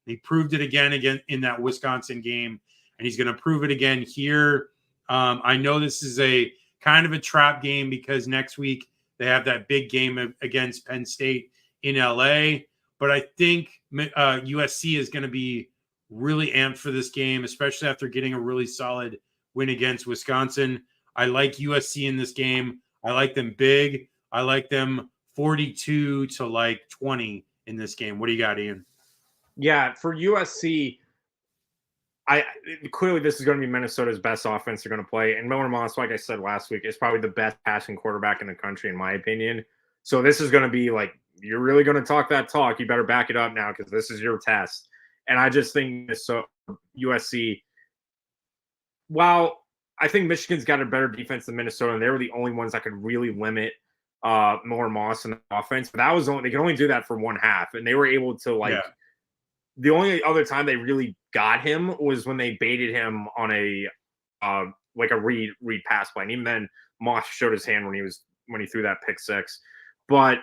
He proved it again in that Wisconsin game, and he's going to prove it again here. I know this is a kind of a trap game because next week they have that big game against Penn State in LA, but I think USC is going to be really amped for this game, especially after getting a really solid win against Wisconsin. I like USC in this game. I like them big. I like them 42-20 in this game. What do you got, Ian? Yeah, for USC, clearly this is going to be Minnesota's best offense they're going to play. And Miller Moss, like I said last week, is probably the best passing quarterback in the country, in my opinion. So this is going to be like, you're really going to talk that talk. You better back it up now because this is your test. And I just think USC, while I think Michigan's got a better defense than Minnesota, and they were the only ones that could really limit Miller Moss in the offense. But they could only do that for one half. And they were able to the only other time they really got him was when they baited him on a read pass play. And even then, Moss showed his hand when he threw that pick six. But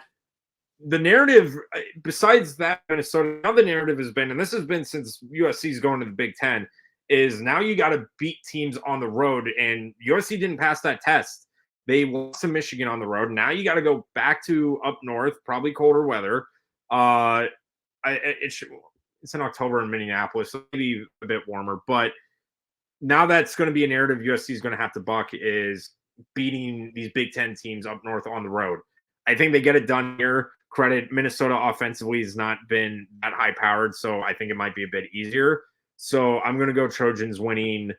the narrative, besides that, Minnesota, now the narrative has been, and this has been since USC's going to the Big Ten, is now you got to beat teams on the road. And USC didn't pass that test. They lost to Michigan on the road. Now you got to go back to up north, probably colder weather. It's in October in Minneapolis, so maybe a bit warmer. But now that's going to be a narrative USC is going to have to buck is beating these Big Ten teams up north on the road. I think they get it done here. Credit Minnesota offensively has not been that high powered, so I think it might be a bit easier. So I'm going to go Trojans winning.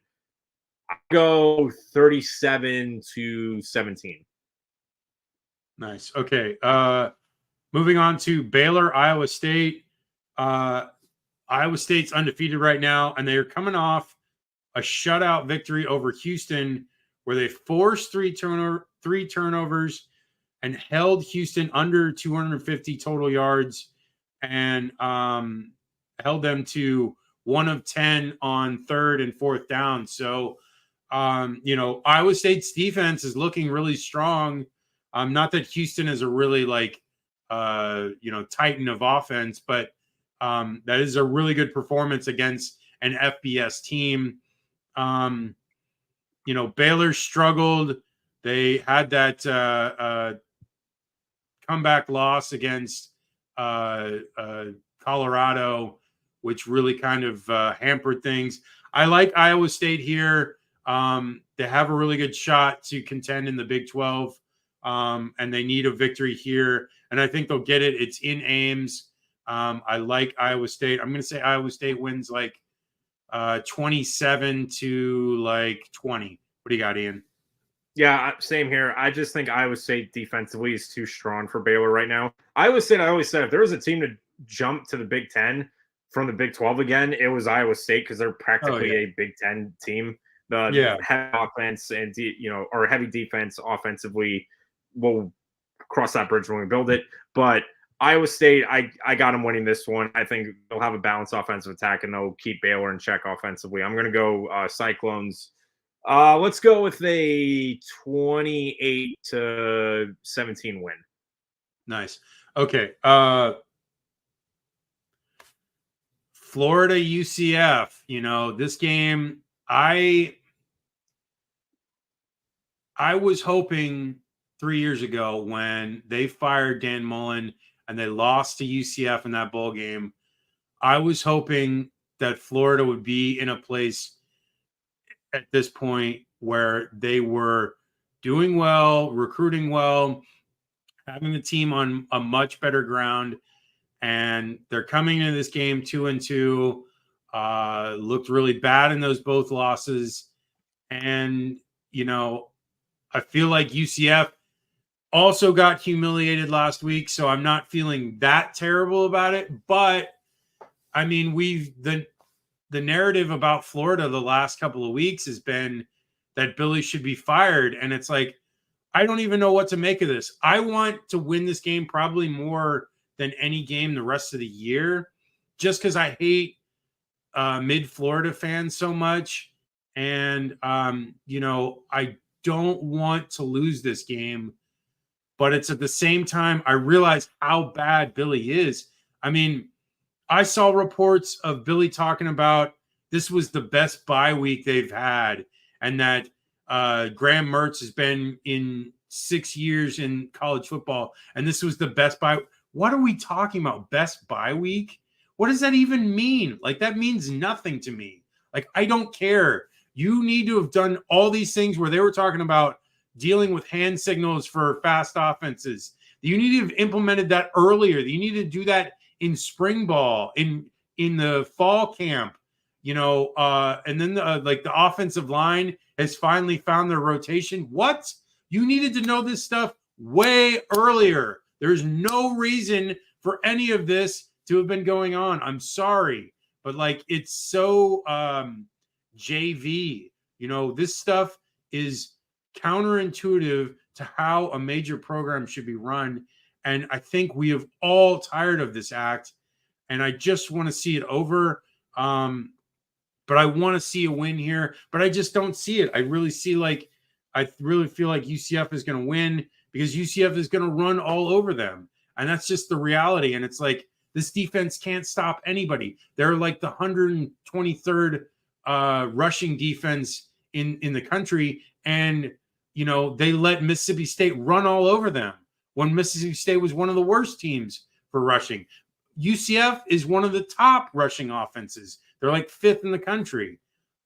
I'll go 37-17. Nice. Okay. Moving on to Baylor, Iowa State. Iowa State's undefeated right now, and they are coming off a shutout victory over Houston, where they forced three turnovers and held Houston under 250 total yards, and held them to 1 of 10 on 3rd and 4th down. So, Iowa State's defense is looking really strong. Not that Houston is a really titan of offense, but that is a really good performance against an FBS team. Baylor struggled. They had that comeback loss against Colorado, which really kind of hampered things. I like Iowa State here. They have a really good shot to contend in the Big 12, and they need a victory here, and I think they'll get it. It's in Ames. I like Iowa State. I'm going to say Iowa State wins 27-20. What do you got, Ian? Yeah, same here. I just think Iowa State defensively is too strong for Baylor right now. Iowa State, I always said, if there was a team to jump to the Big 10 from the Big 12 again, it was Iowa State, because they're practically a Big 10 team. The heavy offense and or heavy defense offensively, we'll cross that bridge when we build it. But Iowa State, I got them winning this one. I think they'll have a balanced offensive attack, and they'll keep Baylor in check offensively. I'm going to go Cyclones. Let's go with a 28-17 win. Nice. Okay. Florida UCF. This game, I was hoping 3 years ago when they fired Dan Mullen and they lost to UCF in that bowl game, I was hoping that Florida would be in a place at this point where they were doing well, recruiting well, having the team on a much better ground, and they're coming into this game 2-2. Looked really bad in those both losses, and I feel like UCF also got humiliated last week, so I'm not feeling that terrible about it. But I mean, the narrative about Florida the last couple of weeks has been that Billy should be fired. And it's like, I don't even know what to make of this. I want to win this game probably more than any game the rest of the year, just because I hate mid-Florida fans so much. And, I don't want to lose this game. But it's at the same time, I realize how bad Billy is. I mean, I saw reports of Billy talking about this was the best bye week they've had, and that Graham Mertz has been in 6 years in college football, and this was the best bye. What are we talking about? Best bye week? What does that even mean? That means nothing to me. I don't care. You need to have done all these things where they were talking about dealing with hand signals for fast offenses. You need to have implemented that earlier. You need to do that in spring ball, in the fall camp, and then the offensive line has finally found their rotation. What? You needed to know this stuff way earlier. There's no reason for any of this to have been going on. I'm sorry, but it's so JV. This stuff is counterintuitive to how a major program should be run. And I think we have all tired of this act, and I just want to see it over. But I want to see a win here, but I just don't see it. I really feel like UCF is going to win, because UCF is going to run all over them. And that's just the reality. And it's this defense can't stop anybody. They're the 123rd rushing defense in the country. And, they let Mississippi State run all over them when Mississippi State was one of the worst teams for rushing. UCF is one of the top rushing offenses. They're 5th in the country.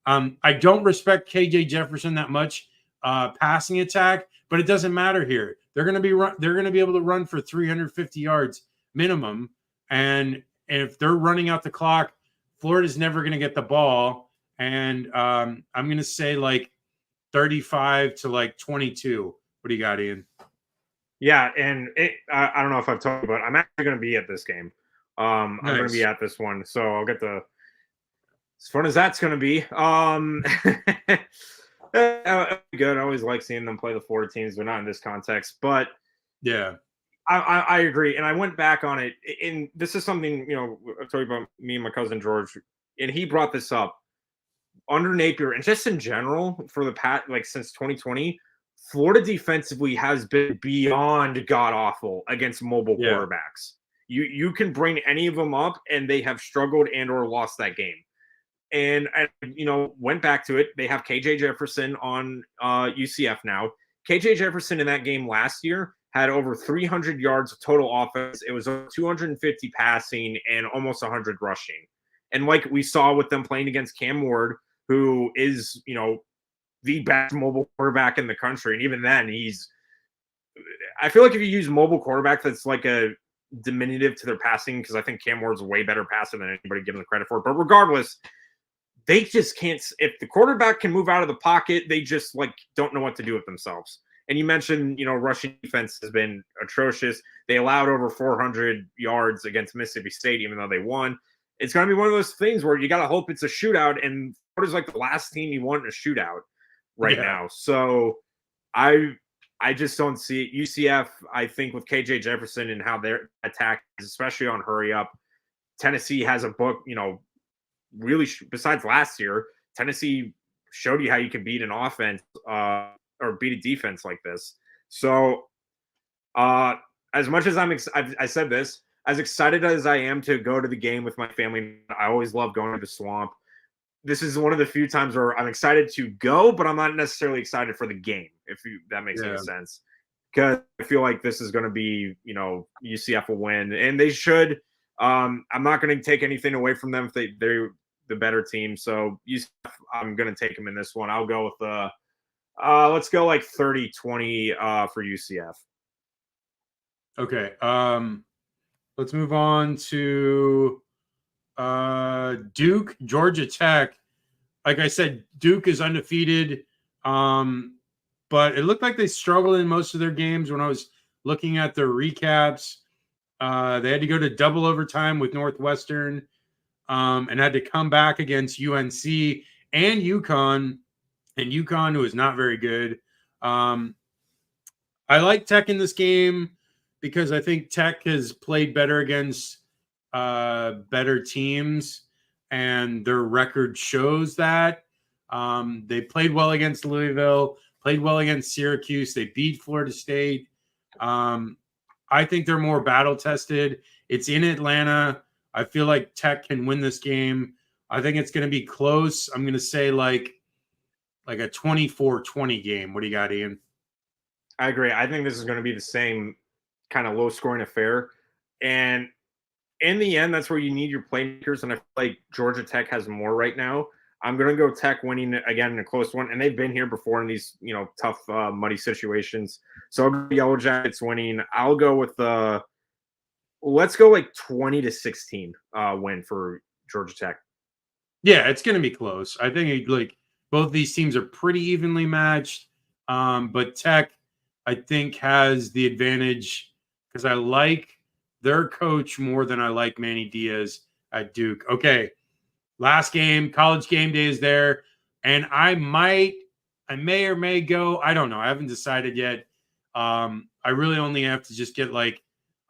I don't respect KJ Jefferson that much. passing attack, but it doesn't matter here. They're going to be able to run for 350 yards minimum, and if they're running out the clock, Florida's never going to get the ball. And I'm going to say like 35 to like 22. What do you got, Ian? Yeah, and I don't know if I've told you, but I'm actually going to be at this game. I'm going to be at this one, so I'll get the as fun as that's going to be. Good. I always like seeing them play the Florida teams. They're not in this context, but yeah, I agree. And I went back on it, and this is something I told you about me and my cousin George, and he brought this up under Napier, and just in general for the past since 2020. Florida defensively has been beyond god awful against mobile quarterbacks. You can bring any of them up, and they have struggled and or lost that game. And went back to it. They have KJ Jefferson on UCF now. KJ Jefferson in that game last year had over 300 yards of total offense. It was over 250 passing and almost 100 rushing. And like we saw with them playing against Cam Ward, who is the best mobile quarterback in the country. And even then, I feel like if you use mobile quarterback, that's like a diminutive to their passing, because I think Cam Ward's a way better passer than anybody given the credit for. But regardless, they just can't. If the quarterback can move out of the pocket, they just don't know what to do with themselves. And you mentioned, rushing defense has been atrocious. They allowed over 400 yards against Mississippi State, even though they won. It's going to be one of those things where you got to hope it's a shootout. And Florida's like the last team you want in a shootout right now. So I just don't see it. UCF, I think with KJ Jefferson and how their attack is, especially on hurry up, Tennessee has a book, really besides last year, Tennessee showed you how you can beat an offense or beat a defense like this. So as much as I said this, as excited as I am to go to the game with my family, I always love going to the Swamp. This is one of the few times where I'm excited to go, but I'm not necessarily excited for the game, if that makes any sense. Because I feel like this is going to be, UCF will win, and they should. I'm not going to take anything away from them if they're the better team. So UCF, I'm going to take them in this one. I'll go with let's go like 30-20 for UCF. Okay. Let's move on to Duke, Georgia Tech. Like I said, Duke is undefeated, but it looked like they struggled in most of their games. When I was looking at their recaps, they had to go to double overtime with Northwestern, and had to come back against UNC and UConn, who is not very good. I like Tech in this game because I think Tech has played better against better teams, and their record shows that. They played well against Louisville, played well against Syracuse. They beat Florida State. I think they're more battle tested. It's in Atlanta. I feel like Tech can win this game. I think it's going to be close. I'm going to say like a 24-20 game. What do you got, Ian? I agree. I think this is going to be the same kind of low-scoring affair. And in the end, that's where you need your playmakers, and I feel like Georgia Tech has more right now. I'm going to go Tech winning again in a close one, and they've been here before in these tough, muddy situations. So I'll go Yellow Jackets winning. I'll go with let's go like 20-16 win for Georgia Tech. Yeah, it's going to be close. I think both these teams are pretty evenly matched, but Tech, I think, has the advantage because I like their coach more than I like Manny Diaz at Duke. Okay, last game, College Game Day is there, and I may or may go. I don't know. I haven't decided yet. I really only have to just get like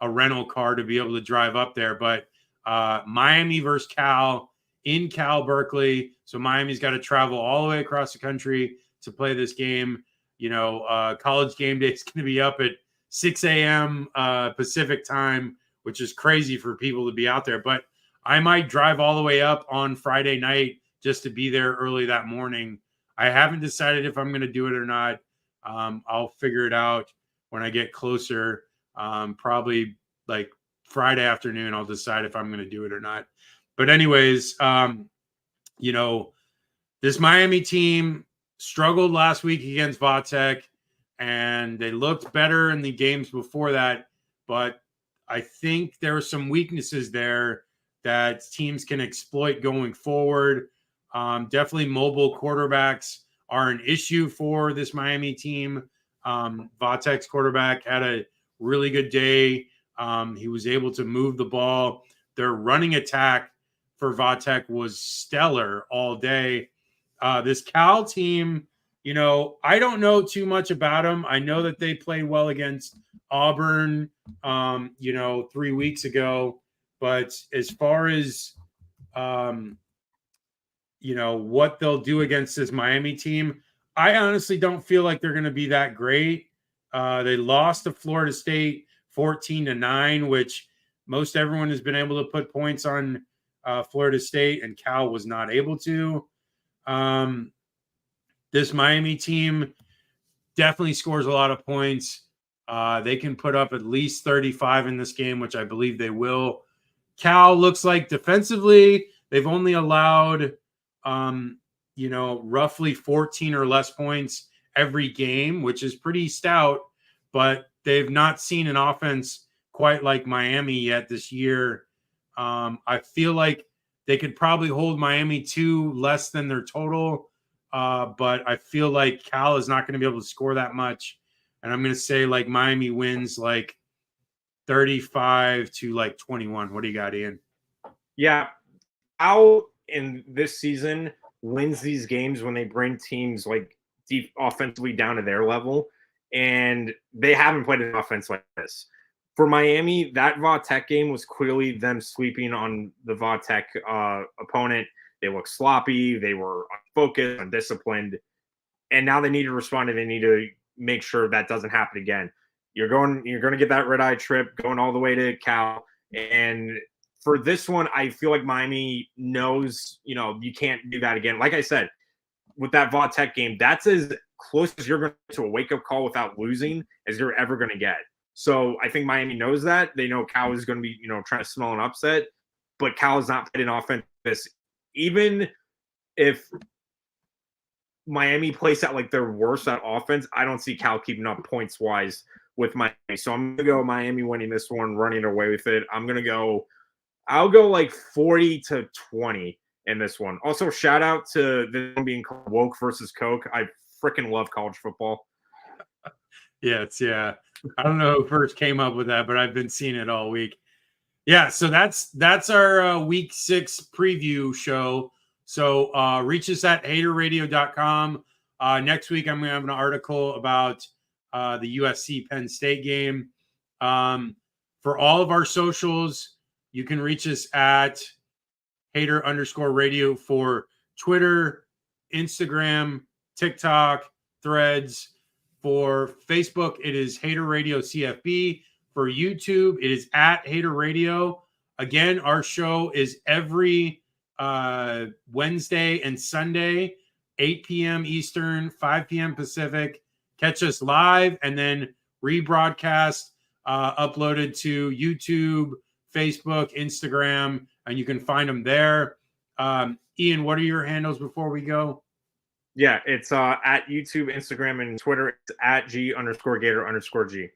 a rental car to be able to drive up there. But Miami versus Cal in Cal Berkeley. So Miami's got to travel all the way across the country to play this game. College Game Day is going to be up at 6 a.m. Pacific time, which is crazy for people to be out there. But I might drive all the way up on Friday night just to be there early that morning. I haven't decided if I'm going to do it or not. I'll figure it out when I get closer. Probably like Friday afternoon, I'll decide if I'm going to do it or not. But anyways, this Miami team, struggled last week against Vatek, and they looked better in the games before that. But I think there are some weaknesses there that teams can exploit going forward. Definitely mobile quarterbacks are an issue for this Miami team. Vatek's quarterback had a really good day. He was able to move the ball. Their running attack for Vatek was stellar all day. This Cal team, I don't know too much about them. I know that they played well against Auburn, 3 weeks ago. But as far as, what they'll do against this Miami team, I honestly don't feel like they're going to be that great. They lost to Florida State 14-9, which most everyone has been able to put points on Florida State, and Cal was not able to. This Miami team definitely scores a lot of points. They can put up at least 35 in this game, which I believe they will. Cal looks like defensively, they've only allowed, roughly 14 or less points every game, which is pretty stout, but they've not seen an offense quite like Miami yet this year. I feel like they could probably hold Miami to less than their total, but I feel like Cal is not going to be able to score that much. And I'm going to say like Miami wins like 35-21. What do you got, Ian? Yeah. Cal in this season wins these games when they bring teams like deep offensively down to their level, and they haven't played an offense like this. For Miami, that Vatek game was clearly them sweeping on the Vatek opponent. They looked sloppy. They were unfocused, undisciplined. And now they need to respond, and they need to make sure that doesn't happen again. You're going to get that red-eye trip going all the way to Cal. And for this one, I feel like Miami knows, you can't do that again. Like I said, with that Vatek game, that's as close as you're going to a wake-up call without losing as you're ever going to get. So I think Miami knows that. They know Cal is going to be, trying to smell an upset, but Cal is not playing offense. Even if Miami plays out like they're worse at offense, I don't see Cal keeping up points-wise with Miami. So I'm going to go Miami winning this one, running away with it. I'll go like 40-20 in this one. Also, shout out to this one being called Woke versus Coke. I freaking love college football. Yeah. I don't know who first came up with that, but I've been seeing it all week. Yeah, so that's our week 6 preview show. So reach us at haterradio.com. Next week, I'm going to have an article about the USC Penn State game. For all of our socials, you can reach us at hater_radio for Twitter, Instagram, TikTok, Threads. For Facebook, it is Hater Radio CFB. For YouTube, it is at Hater Radio. Again, our show is every Wednesday and Sunday, 8 p.m. Eastern, 5 p.m. Pacific. Catch us live and then rebroadcast, uploaded to YouTube, Facebook, Instagram, and you can find them there. Ian, what are your handles before we go? Yeah, it's at YouTube, Instagram, and Twitter. It's at G_Gator_G.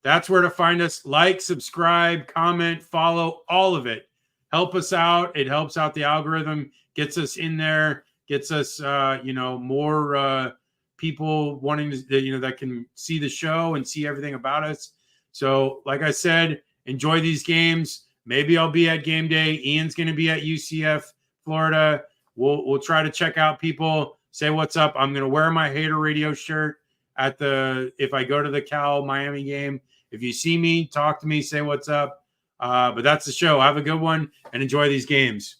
That's where to find us. Like, subscribe, comment, follow, all of it. Help us out. It helps out the algorithm, gets us in there, gets us, more people wanting to, that can see the show and see everything about us. So, like I said, enjoy these games. Maybe I'll be at game day. Ian's going to be at UCF, Florida. We'll try to check out people, say what's up. I'm going to wear my Hater Radio shirt if I go to the Cal Miami game. If you see me, talk to me, say what's up. But that's the show. Have a good one and enjoy these games.